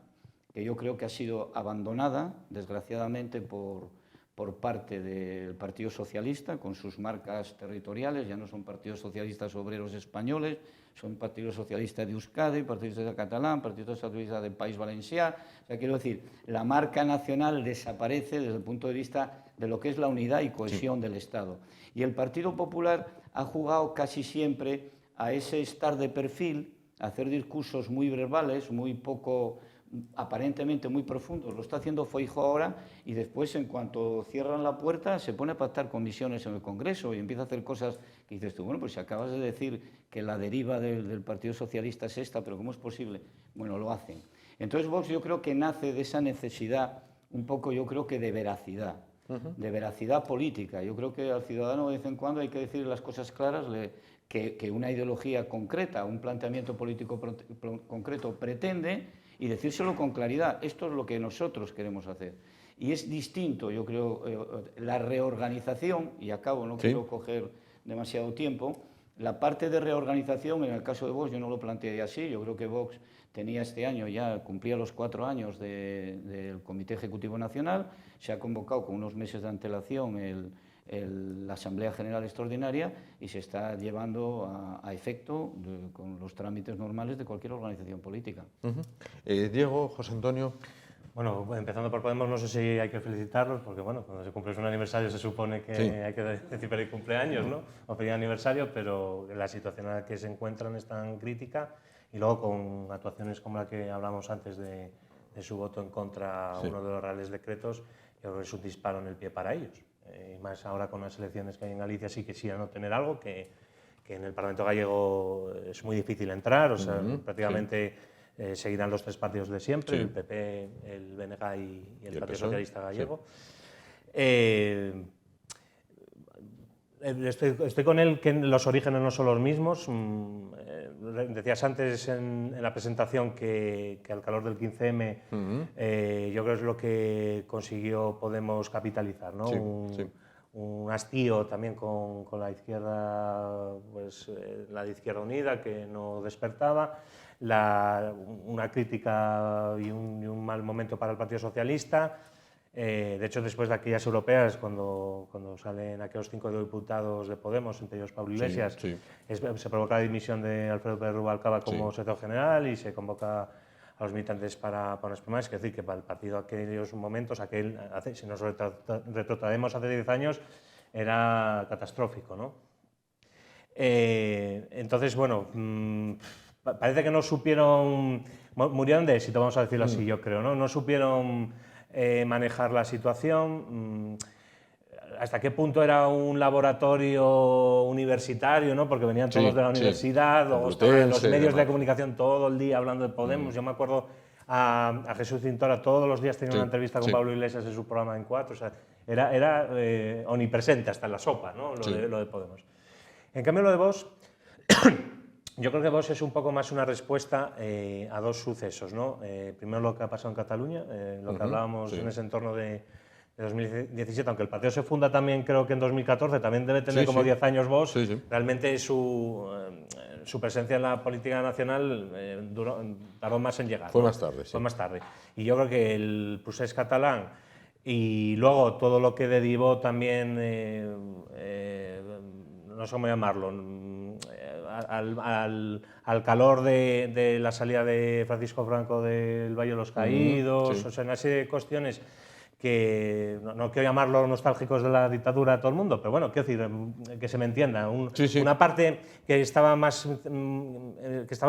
que yo creo que ha sido abandonada, desgraciadamente, por parte del Partido Socialista, con sus marcas territoriales. Ya no son partidos socialistas obreros españoles, son Partido Socialista de Euskadi, Partido Socialista catalán, Partido Socialista del País Valencià. O sea, quiero decir, la marca nacional desaparece desde el punto de vista de lo que es la unidad y cohesión del Estado. Y el Partido Popular ha jugado casi siempre a ese estar de perfil, a hacer discursos muy verbales, muy poco, aparentemente muy profundos. Lo está haciendo Feijóo ahora y después, en cuanto cierran la puerta, se pone a pactar comisiones en el Congreso y empieza a hacer cosas que dices tú, bueno, pues si acabas de decir que la deriva del Partido Socialista es esta, pero ¿cómo es posible? Bueno, lo hacen. Entonces Vox yo creo que nace de esa necesidad un poco, yo creo que de veracidad, de veracidad política. Yo creo que al ciudadano de vez en cuando hay que decir las cosas claras, que una ideología concreta, un planteamiento político concreto pretende, y decírselo con claridad. Esto es lo que nosotros queremos hacer. Y es distinto, yo creo, la reorganización, y acabo, no quiero coger demasiado tiempo, la parte de reorganización, en el caso de Vox, yo no lo planteé así. Yo creo que Vox tenía este año, ya cumplía los 4 años del Comité Ejecutivo Nacional, se ha convocado con unos meses de antelación la Asamblea General Extraordinaria y se está llevando a efecto con los trámites normales de cualquier organización política. Diego, José Antonio. Bueno, empezando por Podemos, no sé si hay que felicitarlos, porque bueno, cuando se cumple un aniversario se supone que hay que decir feliz cumpleaños, ¿no? O feliz aniversario, pero la situación en la que se encuentran es tan crítica, y luego con actuaciones como la que hablamos antes de su voto en contra a uno de los reales decretos, yo creo que es un disparo en el pie para ellos. Y más ahora con las elecciones que hay en Galicia, sí que quisieran obtener algo que en el Parlamento gallego es muy difícil entrar, o sea, prácticamente seguirán los 3 partidos de siempre, el PP, el BNG y el Partido Socialista Gallego. Estoy con él que los orígenes no son los mismos. Decías antes en la presentación que al calor del 15M yo creo que es lo que consiguió Podemos capitalizar, ¿no? Un hastío también con la izquierda, pues la de Izquierda Unida, que no despertaba, una crítica y un mal momento para el Partido Socialista. De hecho, después de aquellas europeas, cuando salen aquellos 5 diputados de Podemos, entre ellos Pablo Iglesias, se provoca la dimisión de Alfredo Pérez Rubalcaba como secretario general y se convoca a los militantes para unas primarias. Es decir, que para el partido aquellos momentos, si nos retrotraemos hace 10 años, era catastrófico, ¿no? Entonces, bueno, parece que no supieron, murieron de éxito, vamos a decirlo así, yo creo, ¿no? No supieron manejar la situación. ¿Hasta qué punto era un laboratorio universitario, ¿no? Porque venían todos de la universidad, o estaban en los medios de comunicación todo el día hablando de Podemos. Yo me acuerdo a Jesús Cintora, todos los días tenía una entrevista con Pablo Iglesias en su programa en 4. O sea, era omnipresente hasta en la sopa, ¿no? Lo de Podemos. En cambio, lo de Vox, yo creo que Vox es un poco más una respuesta a dos sucesos, ¿no? Primero lo que ha pasado en Cataluña, lo que hablábamos en ese entorno de 2017, aunque el partido se funda también, creo que en 2014, también debe tener 10 años Vox. Realmente su presencia en la política nacional tardó más en llegar. Fue más tarde, Fue más tarde. Y yo creo que el procés catalán y luego todo lo que derivó también, no sé cómo llamarlo, al calor de la salida de Francisco Franco del Valle de los Caídos, o sea, una serie de cuestiones que no quiero llamarlos nostálgicos de la dictadura a todo el mundo, pero bueno, quiero decir, que se me entienda. Una parte que estaba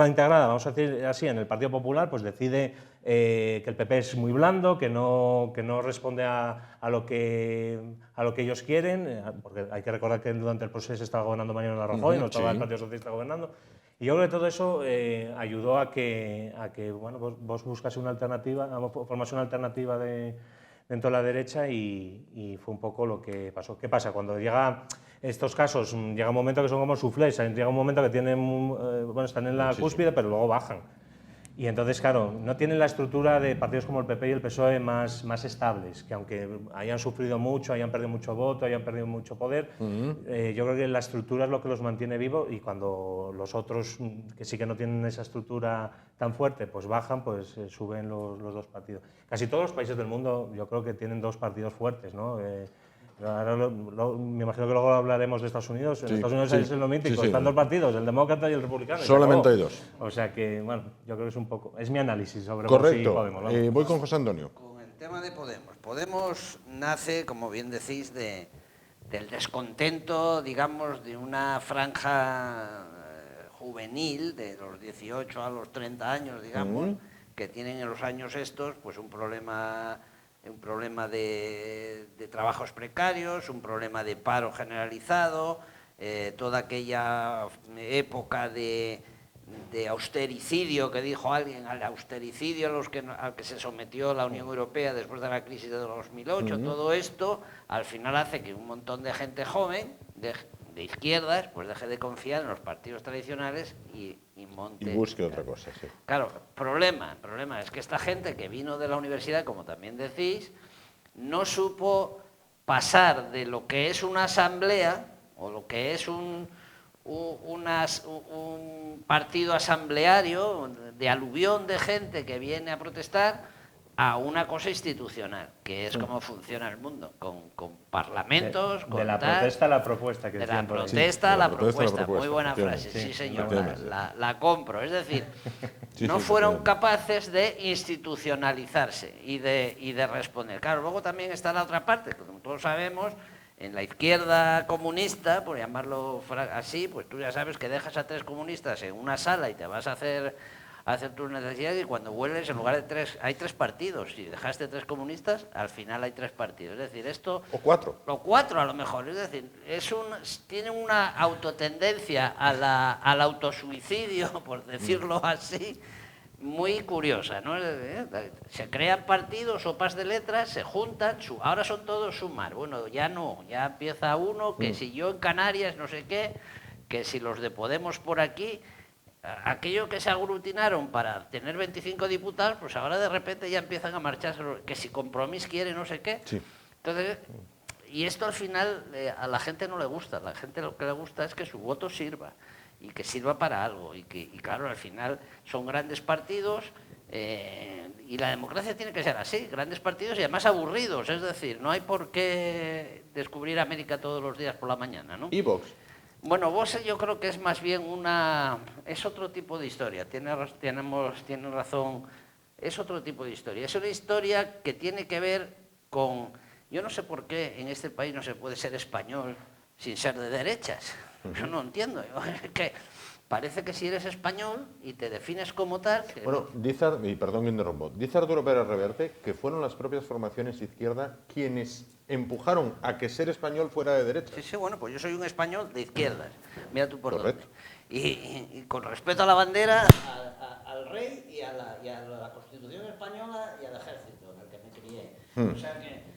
integrada, vamos a decir así, en el Partido Popular, pues decide que el PP es muy blando, que no responde a lo que ellos quieren, porque hay que recordar que durante el proceso estaba gobernando Mariano Rajoy, no estaba el Partido Socialista gobernando. Y yo creo que todo eso ayudó a que bueno, vos buscase una alternativa, formase una alternativa dentro de la derecha y fue un poco lo que pasó. ¿Qué pasa? Cuando llega estos casos, llega un momento que son como suflés, llega un momento que tienen, están en la cúspide, pero luego bajan. Y entonces, claro, no tienen la estructura de partidos como el PP y el PSOE más estables, que aunque hayan sufrido mucho, hayan perdido mucho voto, hayan perdido mucho poder, yo creo que la estructura es lo que los mantiene vivos, y cuando los otros, que sí que no tienen esa estructura tan fuerte, pues bajan, pues suben los dos partidos. Casi todos los países del mundo yo creo que tienen dos partidos fuertes, ¿no? Ahora me imagino que luego hablaremos de Estados Unidos. En Estados Unidos es lo mítico, están dos partidos, el demócrata y el republicano. Solamente hay dos. O sea que, bueno, yo creo que es un poco... Es mi análisis sobre Correcto. Podemos. Voy con José Antonio. Con el tema de Podemos. Podemos nace, como bien decís, del descontento, digamos, de una franja juvenil de los 18 a los 30 años, digamos, que tienen en los años estos pues un problema de trabajos precarios, un problema de paro generalizado, toda aquella época de austericidio que dijo alguien, al austericidio al que se sometió la Unión Europea después de la crisis de 2008, todo esto al final hace que un montón de gente joven, de izquierdas, pues deje de confiar en los partidos tradicionales y monte... Y busque otra cosa, sí. Claro, problema es que esta gente que vino de la universidad, como también decís, no supo pasar de lo que es una asamblea o lo que es un partido asambleario de aluvión de gente que viene a protestar a una cosa institucional, que es cómo funciona el mundo, con parlamentos, de la protesta a la propuesta. De la protesta a la propuesta, muy buena frase, sí señor, la compro. Es decir, no fueron capaces de institucionalizarse y de responder. Claro, luego también está la otra parte, como todos sabemos, en la izquierda comunista, por llamarlo así, pues tú ya sabes que dejas a 3 comunistas en una sala y te vas a hacer tus necesidades, y cuando vuelves, en lugar de 3, hay 3 partidos. Si dejaste 3 comunistas, al final hay 3 partidos. Es decir, esto... O 4. O 4 a lo mejor. Es decir, tiene una autotendencia al autosuicidio, por decirlo así, muy curiosa, ¿no? Se crean partidos, sopas de letras, se juntan, ahora son todos sumar. Bueno, ya no, ya empieza uno que si yo en Canarias no sé qué, que si los de Podemos por aquí, aquello que se aglutinaron para tener 25 diputados, pues ahora de repente ya empiezan a marcharse, que si Compromís quiere no sé qué. Sí. Entonces, y esto al final a la gente no le gusta, a la gente lo que le gusta es que su voto sirva y que sirva para algo y claro, al final son grandes partidos y la democracia tiene que ser así, grandes partidos y además aburridos, es decir, no hay por qué descubrir América todos los días por la mañana, ¿no? ¿Y Vox? Bueno, Vox yo creo que es más bien es otro tipo de historia, tiene razón, es otro tipo de historia, es una historia que tiene que ver con, yo no sé por qué en este país no se puede ser español sin ser de derechas. Yo no entiendo. Es que parece que si eres español y te defines como tal... Bueno, dice, y perdón que interrumpo, dice Arturo Pérez Reverte que fueron las propias formaciones de izquierda quienes empujaron a que ser español fuera de derecha. Sí, bueno, pues yo soy un español de izquierdas. Mira tú por Correcto. dónde. Y con respeto a la bandera, al rey y a la Constitución española y al ejército en el que me crié. O sea que...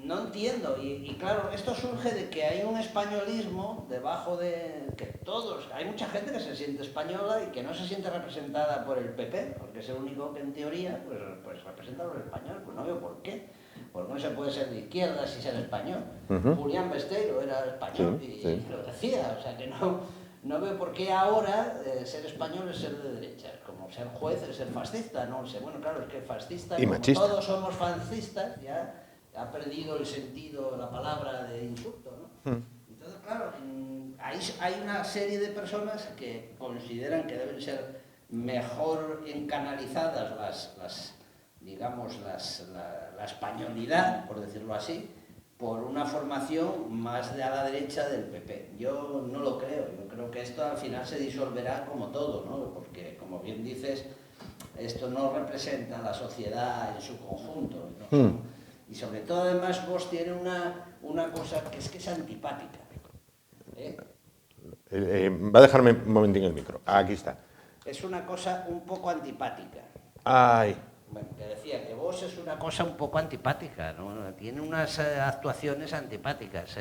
No entiendo, y claro, esto surge de que hay un españolismo debajo de que todos, hay mucha gente que se siente española y que no se siente representada por el PP, porque es el único que en teoría pues representa a los españoles, pues no veo por qué, porque no se puede ser de izquierda si ser español. Julián Besteiro era español y lo decía, o sea que no veo por qué ahora ser español es ser de derecha, como ser juez es ser fascista, no sé, bueno, claro, es que fascista, Y como machista. todos somos fascistas, ya ha perdido el sentido, la palabra de insulto, ¿no? Entonces, claro, hay una serie de personas que consideran que deben ser mejor encanalizadas la españolidad, por decirlo así, por una formación más a la derecha del PP. Yo no lo creo, yo creo que esto al final se disolverá como todo, ¿no? Porque, como bien dices, esto no representa a la sociedad en su conjunto, ¿no? Y sobre todo, además, Vox tiene una cosa que es antipática. Va a dejarme un momentín el micro. Aquí está. Es una cosa un poco antipática. Ay. Bueno, te decía que Vox es una cosa un poco antipática, ¿no? Tiene unas actuaciones antipáticas.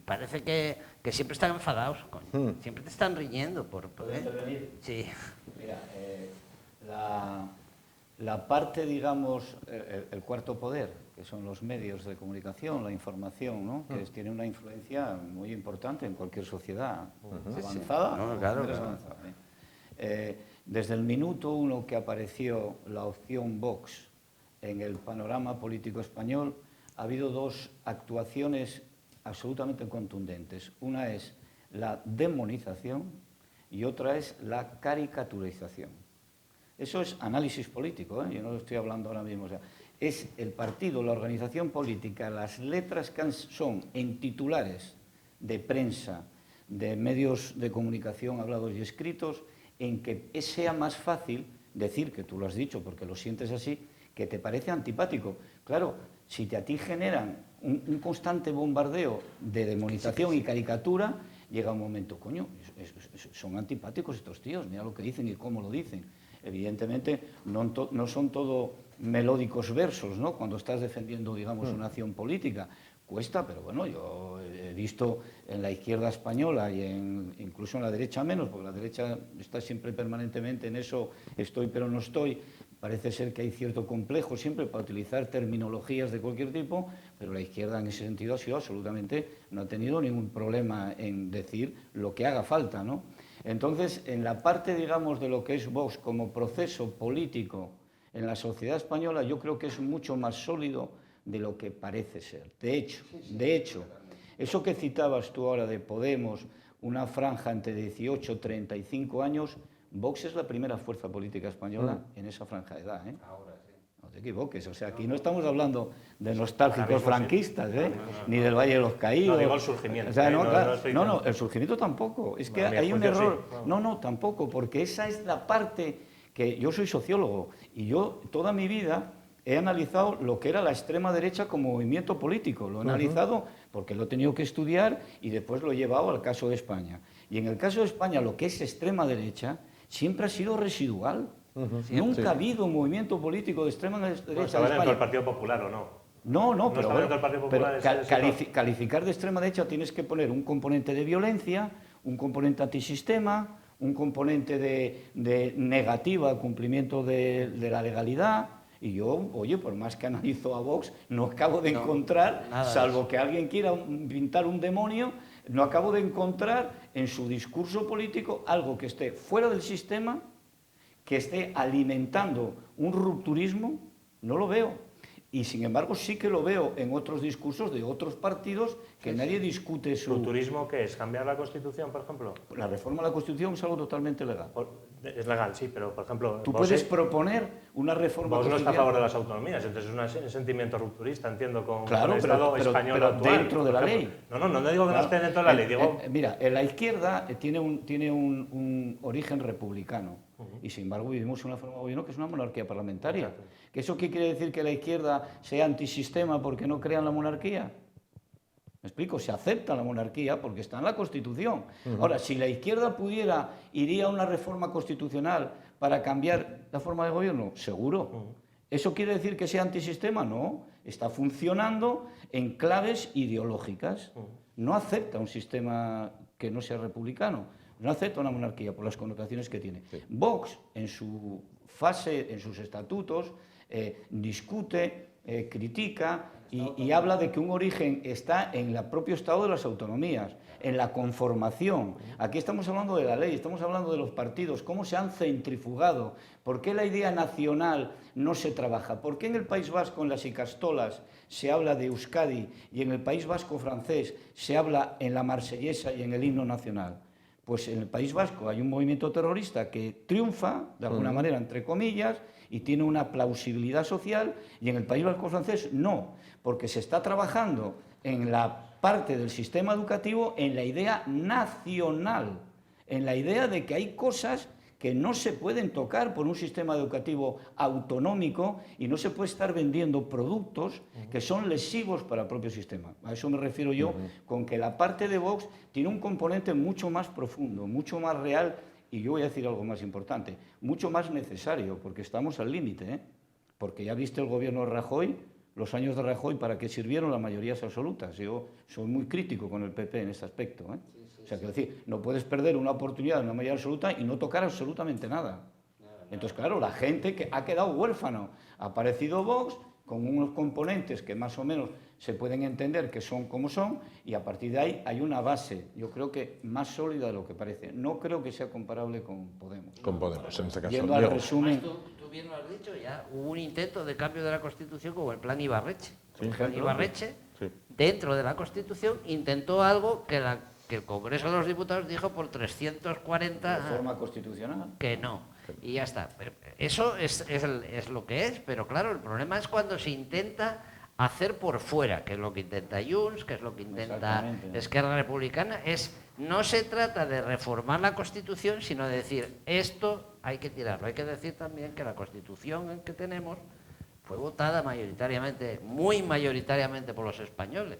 Parece que siempre están enfadados, coño. Siempre te están riñendo. ¿Puedo intervenir? Sí. Mira, la parte, digamos, el cuarto poder, que son los medios de comunicación, la información, ¿no? Que tiene una influencia muy importante en cualquier sociedad avanzada. No, claro. Avanzada, desde el minuto uno que apareció la opción Vox en el panorama político español, ha habido dos actuaciones absolutamente contundentes. Una es la demonización y otra es la caricaturización. Eso es análisis político, yo no lo estoy hablando ahora mismo. O sea, es el partido, la organización política, las letras que son en titulares de prensa, de medios de comunicación hablados y escritos, en que sea más fácil decir, que tú lo has dicho porque lo sientes así, que te parece antipático. Claro, si a ti generan un constante bombardeo de demonización y caricatura, llega un momento, coño, son antipáticos estos tíos, mira lo que dicen y cómo lo dicen. Evidentemente, no son todo melódicos versos, ¿no? Cuando estás defendiendo, digamos, una acción política. Cuesta, pero bueno, yo he visto en la izquierda española y incluso en la derecha menos, porque la derecha está siempre permanentemente en eso, estoy pero no estoy. Parece ser que hay cierto complejo siempre para utilizar terminologías de cualquier tipo, pero la izquierda en ese sentido ha sido absolutamente, no ha tenido ningún problema en decir lo que haga falta, ¿no? Entonces, en la parte, digamos, de lo que es Vox como proceso político en la sociedad española, yo creo que es mucho más sólido de lo que parece ser. De hecho, eso que citabas tú ahora de Podemos, una franja entre 18 y 35 años, Vox es la primera fuerza política española en esa franja de edad, Ahora sí. No te equivoques, o sea, aquí no estamos hablando de nostálgicos franquistas, ni del Valle de los Caídos. No digo el surgimiento. O sea, no, el surgimiento tampoco. Es que hay un error. Sí. No, tampoco, porque esa es la parte que yo soy sociólogo y yo toda mi vida he analizado lo que era la extrema derecha como movimiento político. Lo he analizado porque lo he tenido que estudiar y después lo he llevado al caso de España. Y en el caso de España, lo que es extrema derecha siempre ha sido residual. Siempre. Nunca ha habido un movimiento político de extrema derecha en ¿Estaba dentro España. del Partido Popular o no? No, pero, está dentro del Partido Popular, calificar de extrema derecha tienes que poner un componente de violencia, un componente antisistema, un componente de negativa al cumplimiento de la legalidad. Y yo, oye, por más que analizo a Vox, no acabo de encontrar, salvo que alguien quiera pintar un demonio, no acabo de encontrar en su discurso político algo que esté fuera del sistema, que esté alimentando un rupturismo, no lo veo. Y sin embargo sí que lo veo en otros discursos de otros partidos que nadie discute su... ¿Rupturismo qué es? ¿Cambiar la Constitución, por ejemplo? La reforma de la Constitución es algo totalmente legal. Es legal, sí, pero por ejemplo... Tú puedes proponer una reforma Vos no está a constitucional... favor de las autonomías, entonces es un sentimiento rupturista, entiendo, con Claro, el Estado español pero actual, dentro de la por ejemplo. ley. No digo que no esté dentro de la ley, digo... Mira, la izquierda tiene un origen republicano y sin embargo vivimos una forma de gobierno que es una monarquía parlamentaria. ¿Que eso qué quiere decir que la izquierda sea antisistema porque no crean la monarquía? ¿Me explico? Se acepta la monarquía porque está en la Constitución. Ahora, si la izquierda pudiera, iría a una reforma constitucional para cambiar la forma de gobierno, seguro. ¿Eso quiere decir que sea antisistema? No. Está funcionando en claves ideológicas. No acepta un sistema que no sea republicano. No acepta una monarquía por las connotaciones que tiene. Sí. Vox, en su fase, en sus estatutos, discute, critica y habla de que un origen está en el propio estado de las autonomías, en la conformación. Aquí estamos hablando de la ley, estamos hablando de los partidos, cómo se han centrifugado, por qué la idea nacional no se trabaja, por qué en el País Vasco, en las Icastolas, se habla de Euskadi y en el País Vasco francés se habla en la Marsellesa y en el himno nacional. Pues en el País Vasco hay un movimiento terrorista que triunfa, de alguna manera, entre comillas, y tiene una plausibilidad social, y en el País Vasco francés no, porque se está trabajando en la parte del sistema educativo en la idea nacional, en la idea de que hay cosas que no se pueden tocar por un sistema educativo autonómico y no se puede estar vendiendo productos que son lesivos para el propio sistema. A eso me refiero yo, con que la parte de Vox tiene un componente mucho más profundo, mucho más real, y yo voy a decir algo más importante, mucho más necesario, porque estamos al límite, porque ya viste el gobierno de Rajoy, los años de Rajoy, para qué sirvieron las mayorías absolutas. Yo soy muy crítico con el PP en este aspecto, O sea, quiero decir, no puedes perder una oportunidad de una mayoría absoluta y no tocar absolutamente nada. Entonces, claro, la gente que ha quedado huérfano. Ha aparecido Vox con unos componentes que más o menos se pueden entender que son como son, y a partir de ahí hay una base, yo creo que más sólida de lo que parece. No creo que sea comparable con Podemos. Con Podemos, en este caso. Yendo al resumen... Tú bien lo has dicho, ya hubo un intento de cambio de la Constitución como el Plan Ibarretxe. Sí, el Plan Ibarretxe, sí. Dentro de la Constitución, intentó algo que el Congreso de los Diputados dijo por 340... Reforma constitucional. Que no. Y ya está. Pero eso es lo que es, pero claro, el problema es cuando se intenta hacer por fuera, que es lo que intenta Junts, que es lo que intenta Esquerra Republicana. No se trata de reformar la Constitución, sino de decir, esto hay que tirarlo. Hay que decir también que la Constitución que tenemos fue votada mayoritariamente, muy mayoritariamente por los españoles.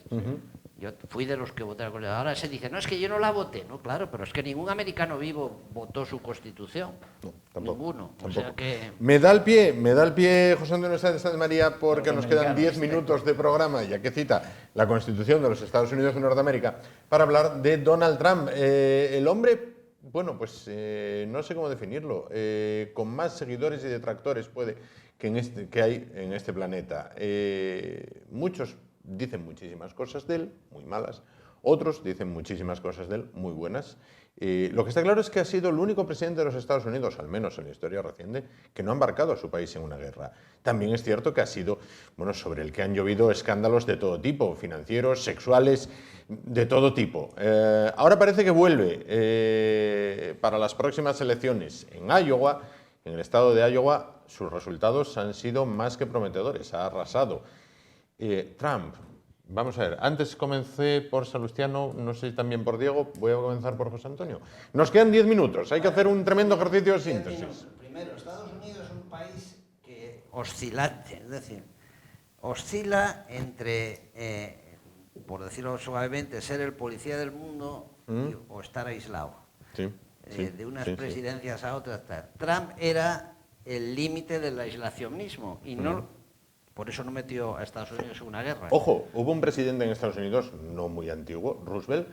Yo fui de los que votaron. Ahora se dice, no, es que yo no la voté. No, claro, pero es que ningún americano vivo votó su Constitución. No, tampoco. Ninguno. Tampoco. O sea que... Me da el pie, José Antonio Sáenz de María, porque nos quedan 10 minutos de programa, ya que cita la Constitución de los Estados Unidos de Norteamérica, para hablar de Donald Trump. El hombre, bueno, pues no sé cómo definirlo, con más seguidores y detractores que hay en este planeta. Muchos dicen muchísimas cosas de él, muy malas. Otros dicen muchísimas cosas de él, muy buenas. Lo que está claro es que ha sido el único presidente de los Estados Unidos, al menos en la historia reciente, que no ha embarcado a su país en una guerra. También es cierto que ha sido, sobre el que han llovido escándalos de todo tipo, financieros, sexuales, de todo tipo. Ahora parece que vuelve para las próximas elecciones en Iowa. En el estado de Iowa sus resultados han sido más que prometedores, ha arrasado. Trump, vamos a ver, antes comencé por Salustiano, no sé también por Diego, voy a comenzar por José Antonio. Nos quedan 10 minutos, hay que hacer un tremendo ejercicio de síntesis. Primero, Estados Unidos es un país que oscilante, es decir, oscila entre, por decirlo suavemente, ser el policía del mundo o estar aislado. Sí. de unas sí, sí. presidencias a otras. Tal. Trump era el límite del aislacionismo y no, por eso no metió a Estados Unidos en una guerra. Ojo, hubo un presidente en Estados Unidos, no muy antiguo, Roosevelt,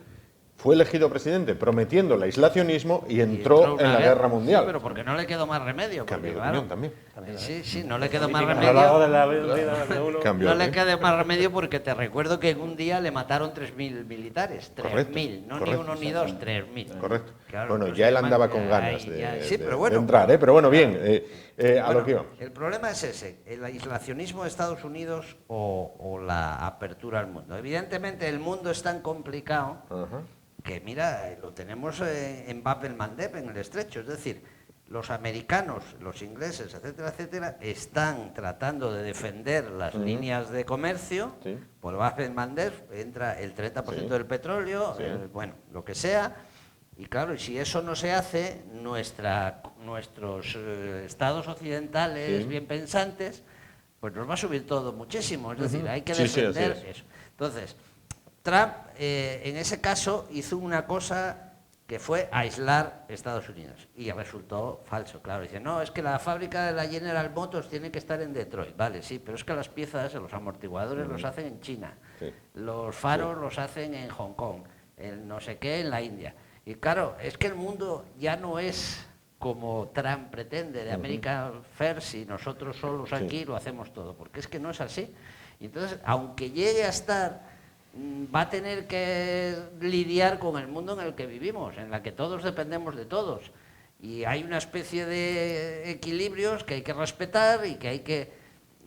fue elegido presidente prometiendo el aislacionismo y entró en una la guerra Sí, mundial. pero porque no le quedó más remedio. Cambió Porque, de claro, opinión también. sí, no le quedó más A lo remedio. largo de la vida de uno. Cambió No de le opinión. queda más remedio porque te recuerdo que en un día le mataron 3.000 militares. 3.000, no correcto. ni uno ni dos, 3.000. Correcto. Claro, bueno, pues ya él además, andaba con ahí ganas ya- de, sí, de- pero bueno, de entrar, ¿eh? Pero bueno, bien, a Bueno, lo que íbamos. el problema es ese, el aislacionismo de Estados Unidos o la apertura al mundo. Evidentemente el mundo es tan complicado Ajá. que, mira, lo tenemos en Bab el Mandeb, en el estrecho. Es decir, los americanos, los ingleses, etcétera, etcétera, están tratando de defender las líneas de comercio. Sí. Por Bab el Mandeb entra el 30% Sí. del petróleo, Sí. bueno, lo que sea. Y claro, si eso no se hace, nuestros estados occidentales Sí. bien pensantes, pues nos va a subir todo muchísimo. Es decir, hay que Sí, sí, así defender es. eso. Entonces, Trump, en ese caso, hizo una cosa que fue aislar Estados Unidos. Y resultó falso, claro. Dice, no, es que la fábrica de la General Motors tiene que estar en Detroit. Vale, sí, pero es que las piezas, los amortiguadores los hacen en China. Sí. Los faros los hacen en Hong Kong. El no sé qué en la India. Y claro, es que el mundo ya no es como Trump pretende, de America First, y nosotros solos aquí lo hacemos todo. Porque es que no es así. Y entonces, aunque llegue a estar, va a tener que lidiar con el mundo en el que vivimos, en la que todos dependemos de todos. Y hay una especie de equilibrios que hay que respetar y que hay que...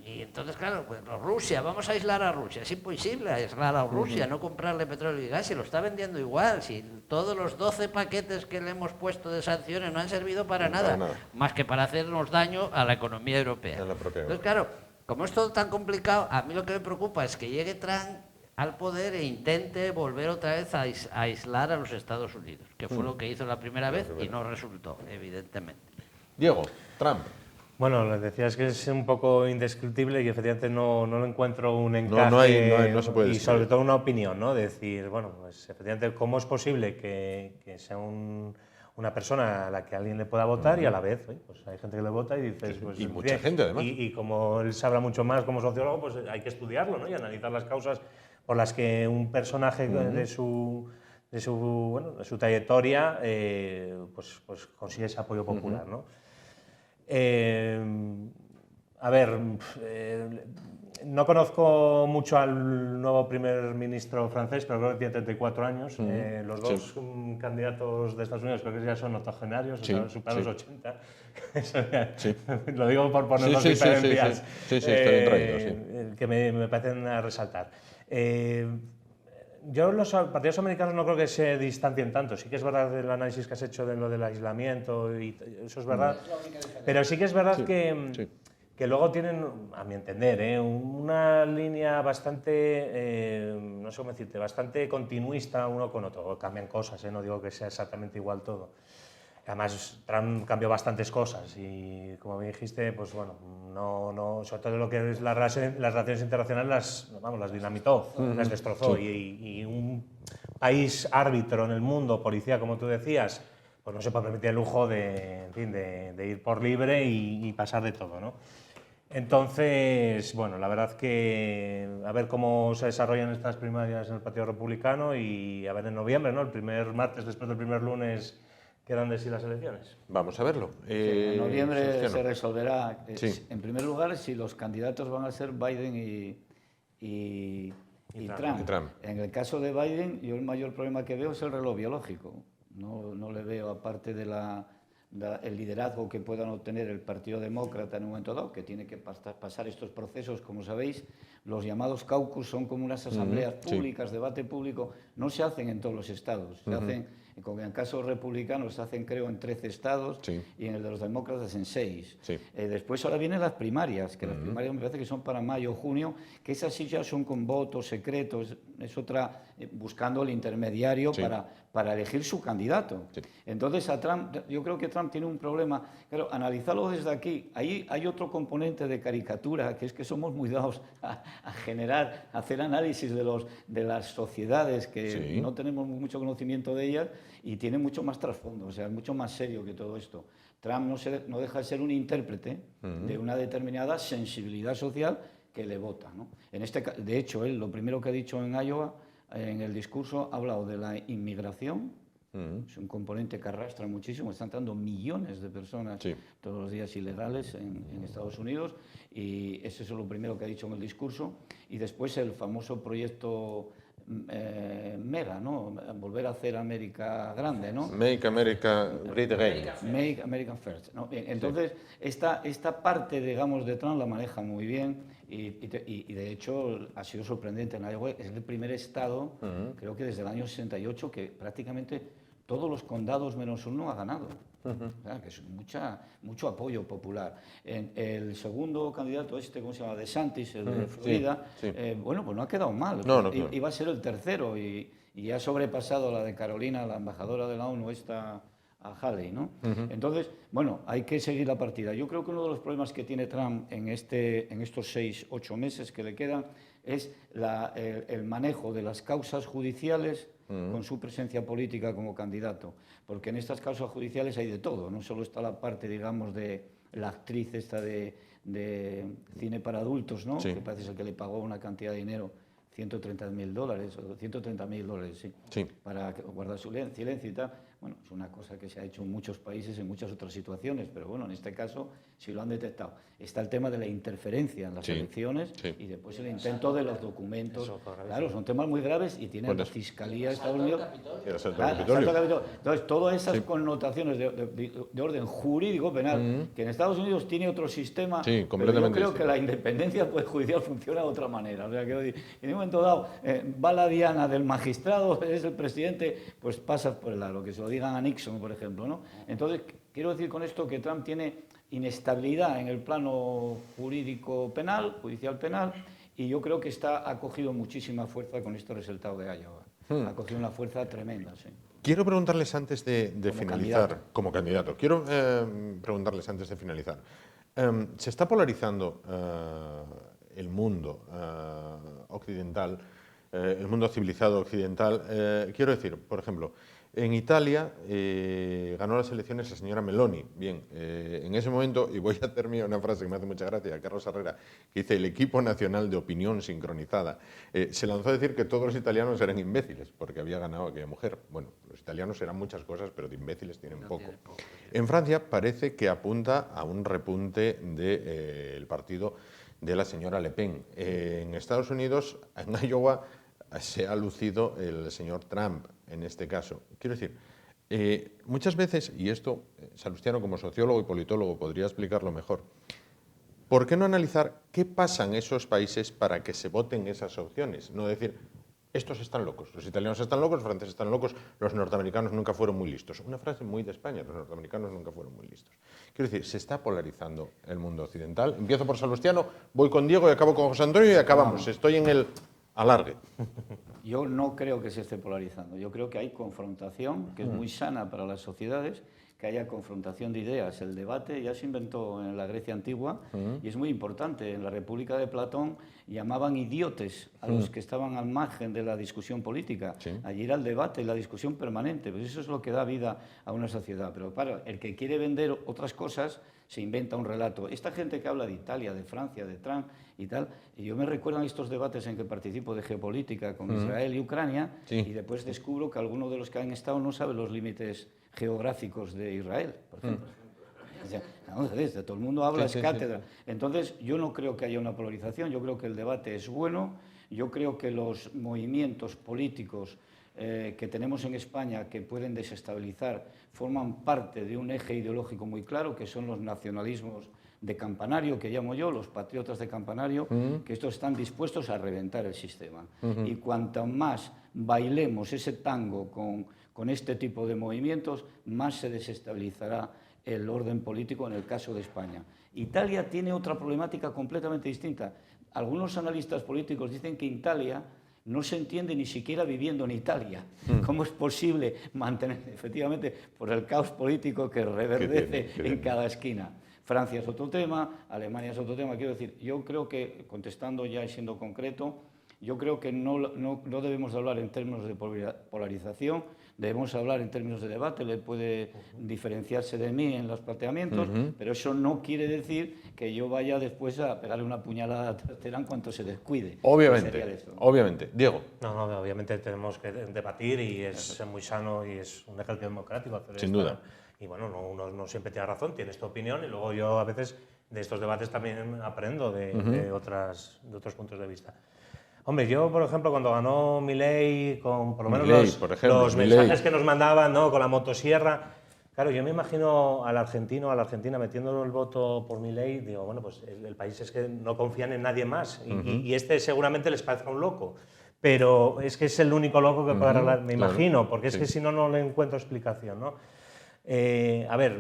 Y entonces, claro, pues Rusia, vamos a aislar a Rusia. Es imposible aislar a Rusia, no comprarle petróleo y gas, si lo está vendiendo igual. Si todos los 12 paquetes que le hemos puesto de sanciones no han servido para nada, más que para hacernos daño a la economía europea. A la propia Entonces, claro, como es todo tan complicado, a mí lo que me preocupa es que llegue Trump al poder e intente volver otra vez a aislar a los Estados Unidos, que fue lo que hizo la primera vez y no resultó, evidentemente. Diego, Trump. Bueno, les decías que es un poco indescriptible y efectivamente no lo encuentro un encaje no se puede y describir. sobre todo una opinión, ¿no? Decir, bueno, pues efectivamente, ¿cómo es posible que sea una persona a la que alguien le pueda votar y a la vez, pues hay gente que le vota y dices... Pues, Y mucha bien, gente, además. Y como él sabrá mucho más como sociólogo, pues hay que estudiarlo, ¿no? Y analizar las causas por las que un personaje de su trayectoria pues consigue ese apoyo popular, ¿no? A ver, no conozco mucho al nuevo primer ministro francés, pero creo que tiene 34 años. Los dos candidatos de Estados Unidos creo que ya son octogenarios, superan los 80. Lo digo por poner las diferencias Sí, está bien traído, sí. que me parecen a resaltar. Yo los partidos americanos no creo que se distancien tanto. Sí que es verdad el análisis que has hecho de lo del aislamiento y eso es verdad. Pero sí que es verdad que luego tienen, a mi entender, una línea bastante, no sé cómo decirte, bastante continuista uno con otro. Cambian cosas, no digo que sea exactamente igual todo. Además, Trump cambió bastantes cosas y, como me dijiste, pues bueno, sobre todo lo que es las relaciones internacionales las dinamitó, las destrozó. Y un país árbitro en el mundo, policía, como tú decías, pues no se puede permitir el lujo de ir por libre y pasar de todo, ¿no? Entonces, bueno, la verdad que a ver cómo se desarrollan estas primarias en el Partido Republicano y a ver en noviembre, ¿no? El primer martes después del primer lunes quedan de sí las elecciones. Vamos a verlo. En noviembre Sebastiano. se resolverá, Sí. en primer lugar, si los candidatos van a ser Biden y Trump. Y Trump. En el caso de Biden, yo el mayor problema que veo es el reloj biológico. No le veo, aparte de el liderazgo que puedan obtener el Partido Demócrata en un momento dado, que tiene que pasar estos procesos, como sabéis, los llamados caucus son como unas asambleas públicas, debate público, no se hacen en todos los estados, se hacen, en el caso republicano se hacen creo en 13 estados y en el de los demócratas en 6. Después ahora vienen las primarias, que las primarias me parece que son para mayo o junio, que esas sí ya son con votos secretos, es otra, buscando el intermediario para elegir su candidato. Entonces a Trump, yo creo que Trump tiene un problema, claro, analizarlo desde aquí, ahí hay otro componente de caricatura, que es que somos muy dados a hacer análisis de las sociedades, que no tenemos mucho conocimiento de ellas, y tiene mucho más trasfondo, o sea, es mucho más serio que todo esto. Trump no deja de ser un intérprete de una determinada sensibilidad social que le vota, ¿no? De hecho, él lo primero que ha dicho en Iowa, en el discurso, ha hablado de la inmigración. Es un componente que arrastra muchísimo, están entrando millones de personas todos los días ilegales en Estados Unidos, y eso es lo primero que ha dicho en el discurso. Y después el famoso proyecto MEGA, ¿no? Volver a hacer América grande, ¿no? Make America Great Again. Make America First, ¿no? Entonces, esta parte, digamos, de Trump la maneja muy bien, y de hecho ha sido sorprendente en Iowa. Es el primer estado, creo que desde el año 68, que prácticamente todos los condados menos uno ha ganado. O sea, que es mucho apoyo popular. El segundo candidato, ¿cómo se llama? DeSantis, el de Florida, bueno, pues no ha quedado mal. No, Iba a ser el tercero y ha sobrepasado a la de Carolina, la embajadora de la ONU, a Haley, ¿no? Entonces, bueno, hay que seguir la partida. Yo creo que uno de los problemas que tiene Trump en estos 6, 8 meses que le quedan es el manejo de las causas judiciales con su presencia política como candidato. Porque en estas causas judiciales hay de todo, no solo está la parte, digamos, de la actriz esta de cine para adultos, ¿no? Que parece ser que le pagó una cantidad de dinero, $130.000 o $130.000, para guardar su silencio y tal. Bueno, es una cosa que se ha hecho en muchos países, en muchas otras situaciones, pero bueno, en este caso sí lo han detectado. Está el tema de la interferencia en las elecciones y después el intento de los documentos. Claro, son temas muy graves y tiene la Fiscalía de Estados Unidos. Entonces, todas esas connotaciones de orden jurídico penal, que en Estados Unidos tiene otro sistema, pero yo creo que la independencia judicial funciona de otra manera. O sea, que en un momento dado va la diana del magistrado, es el presidente, pues pasa por el lado, que se lo digan a Nixon, por ejemplo, ¿no? Entonces, quiero decir con esto que Trump tiene inestabilidad en el plano jurídico penal, judicial penal, y yo creo que ha cogido muchísima fuerza con este resultado de Iowa. Ha cogido una fuerza tremenda, sí. Quiero preguntarles antes de finalizar, como candidato, quiero preguntarles antes de finalizar. Se está polarizando el mundo occidental, el mundo civilizado occidental. Quiero decir, por ejemplo, en Italia ganó las elecciones la señora Meloni. Bien, en ese momento, y voy a terminar una frase que me hace mucha gracia, Carlos Herrera, que dice: el equipo nacional de opinión sincronizada. Se lanzó a decir que todos los italianos eran imbéciles porque había ganado aquella mujer. Bueno, los italianos eran muchas cosas, pero de imbéciles tienen poco. En Francia parece que apunta a un repunte del partido de la señora Le Pen. En Estados Unidos, en Iowa, se ha lucido el señor Trump en este caso. Quiero decir, muchas veces, y esto Salustiano como sociólogo y politólogo podría explicarlo mejor, ¿por qué no analizar qué pasa en esos países para que se voten esas opciones? No decir, estos están locos, los italianos están locos, los franceses están locos, los norteamericanos nunca fueron muy listos. Una frase muy de España, los norteamericanos nunca fueron muy listos. Quiero decir, se está polarizando el mundo occidental. Empiezo por Salustiano, voy con Diego y acabo con José Antonio y acabamos. Estoy en el alargue. Yo no creo que se esté polarizando. Yo creo que hay confrontación, que es muy sana para las sociedades, que haya confrontación de ideas. El debate ya se inventó en la Grecia antigua y es muy importante. En la República de Platón llamaban idiotes a los que estaban al margen de la discusión política. Allí era el debate, la discusión permanente. Pues eso es lo que da vida a una sociedad. Pero claro, el que quiere vender otras cosas se inventa un relato. Esta gente que habla de Italia, de Francia, de Trump y tal, y yo me recuerdo estos debates en que participo de geopolítica con Israel y Ucrania, y después descubro que alguno de los que han estado no sabe los límites geográficos de Israel, por ejemplo. O sea, todo el mundo habla, es cátedra. Entonces, yo no creo que haya una polarización, yo creo que el debate es bueno, yo creo que los movimientos políticos que tenemos en España que pueden desestabilizar forman parte de un eje ideológico muy claro, que son los nacionalismos de campanario, que llamo yo, los patriotas de campanario, que estos están dispuestos a reventar el sistema. Y cuanto más bailemos ese tango con este tipo de movimientos, más se desestabilizará el orden político en el caso de España. Italia tiene otra problemática completamente distinta. Algunos analistas políticos dicen que Italia no se entiende ni siquiera viviendo en Italia. ¿Cómo es posible mantener, efectivamente, por el caos político que reverdece en cada esquina? Francia es otro tema, Alemania es otro tema. Quiero decir, yo creo que, contestando ya y siendo concreto, Yo creo que no debemos hablar en términos de polarización, debemos hablar en términos de debate. Le puede diferenciarse de mí en los planteamientos, pero eso no quiere decir que yo vaya después a pegarle una puñalada a Terán en cuanto se descuide. Obviamente, obviamente. Diego. No, obviamente tenemos que debatir y es muy sano y es un ejercicio democrático hacer Sin esto. duda. Y bueno, uno no siempre tiene razón, tienes tu opinión y luego yo a veces de estos debates también aprendo de otros puntos de vista. Hombre, yo, por ejemplo, cuando ganó Milei, con por lo menos los mensajes que nos mandaban, ¿no?, con la motosierra, claro, yo me imagino al argentino, a la argentina metiendo el voto por Milei, digo, bueno, pues el país es que no confían en nadie más y este seguramente les parece un loco, pero es que es el único loco que puede arreglar, me imagino, porque es que si no, no le encuentro explicación, ¿no? A ver,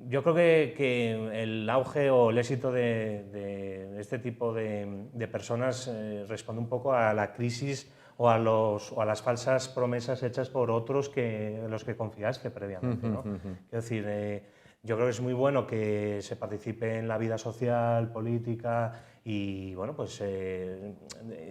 yo creo que el auge o el éxito de este tipo de personas responde un poco a la crisis o a las falsas promesas hechas por otros en los que confiaste previamente, ¿no? Quiero decir, yo creo que es muy bueno que se participe en la vida social, política y bueno, pues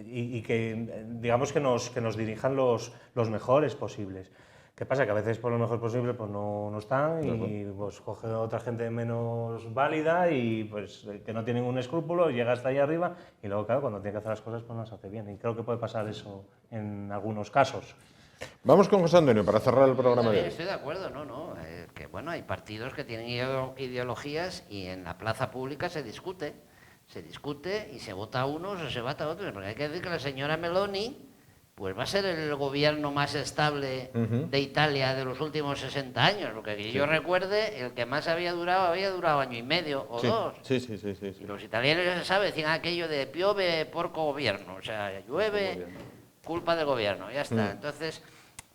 y que digamos que nos dirijan los mejores posibles. ¿Qué pasa? Que a veces por lo mejor posible pues no están y pues coge otra gente menos válida y pues que no tiene ningún escrúpulo, llega hasta ahí arriba y luego claro, cuando tiene que hacer las cosas pues no las hace bien y creo que puede pasar eso en algunos casos. Vamos con José Antonio para cerrar el programa de hoy. Estoy de acuerdo, que bueno, hay partidos que tienen ideologías y en la plaza pública se discute y se vota a unos o se vota a otros, porque hay que decir que la señora Meloni pues va a ser el gobierno más estable de Italia de los últimos 60 años, porque que yo recuerde, el que más había durado año y medio o dos. Sí. Y los italianos ya se sabe, decían aquello de piove porco gobierno, o sea, llueve, culpa del gobierno, ya está. Entonces,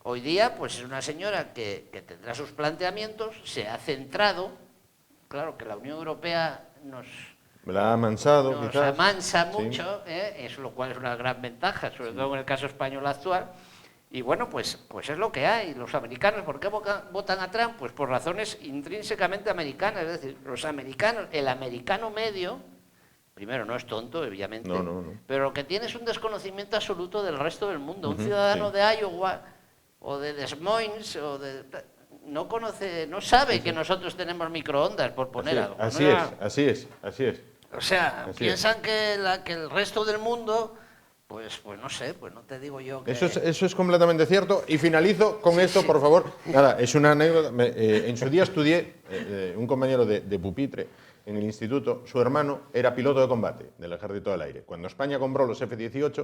hoy día, pues es una señora que tendrá sus planteamientos, se ha centrado, claro que la Unión Europea nos La ha amansado, quizás. amansa mucho, es lo cual es una gran ventaja, sobre todo en el caso español actual. Y bueno, pues es lo que hay. Los americanos, ¿por qué votan a Trump? Pues por razones intrínsecamente americanas. Es decir, los americanos, el americano medio, primero no es tonto, obviamente, pero lo que tiene es un desconocimiento absoluto del resto del mundo. Un ciudadano de Iowa o de Des Moines no conoce, no sabe que nosotros tenemos microondas, por poner algo. Así es. O sea, piensan que el resto del mundo, pues no sé, pues no te digo yo que... Eso es completamente cierto. Y finalizo con esto, por favor. Nada, es una anécdota. En su día estudié, un compañero de pupitre en el instituto, su hermano era piloto de combate del Ejército del Aire. Cuando España compró los F-18,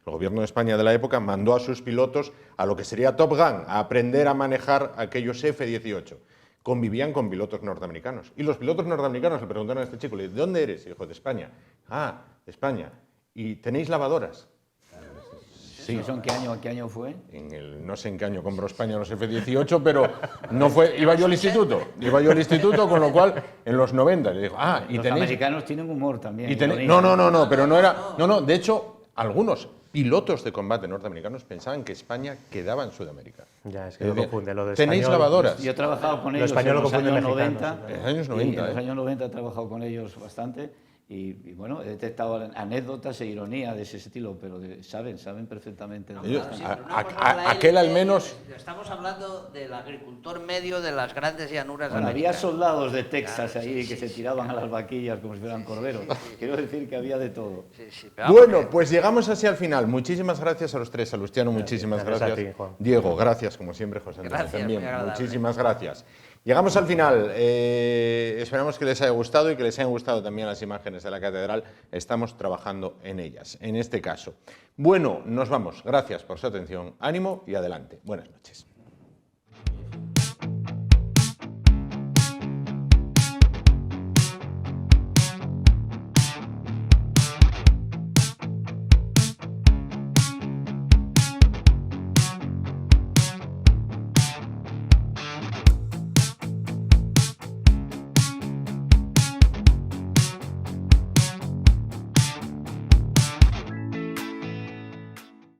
el gobierno de España de la época mandó a sus pilotos a lo que sería Top Gun, a aprender a manejar aquellos F-18. Convivían con pilotos norteamericanos. Y los pilotos norteamericanos le preguntaron a este chico, ¿de dónde eres? Y dijo, de España. Ah, de España. ¿Y tenéis lavadoras? Sí. ¿Eso en qué año fue? No sé en qué año compró España los F-18, pero no fue, iba yo al instituto, con lo cual en los 90 le digo, ¿y los tenéis? americanos tienen humor también. No, pero no era, de hecho, algunos pilotos de combate norteamericanos pensaban que España quedaba en Sudamérica. Ya, es que lo confunde, lo de ¿Tenéis español, lavadoras? Yo he trabajado con ellos español en los confunde años mexicanos, 90. En los años 90, En los años 90 he trabajado con ellos bastante. Y bueno, he detectado anécdotas e ironía de ese estilo, pero saben perfectamente. Aquel al menos... Estamos hablando del agricultor medio de las grandes llanuras Bueno, americanas. había soldados de Texas ahí que se tiraban a las vaquillas como si fueran corderos. Quiero decir que había de todo. Bueno, pues llegamos así al final. Muchísimas gracias a los tres. Salustiano, muchísimas gracias. A ti, Juan. Diego, gracias como siempre. José Antonio Gracias, también. muy agradable. Muchísimas gracias. Llegamos al final. Esperamos que les haya gustado y que les hayan gustado también las imágenes de la catedral. Estamos trabajando en ellas, en este caso. Bueno, nos vamos. Gracias por su atención. Ánimo y adelante. Buenas noches.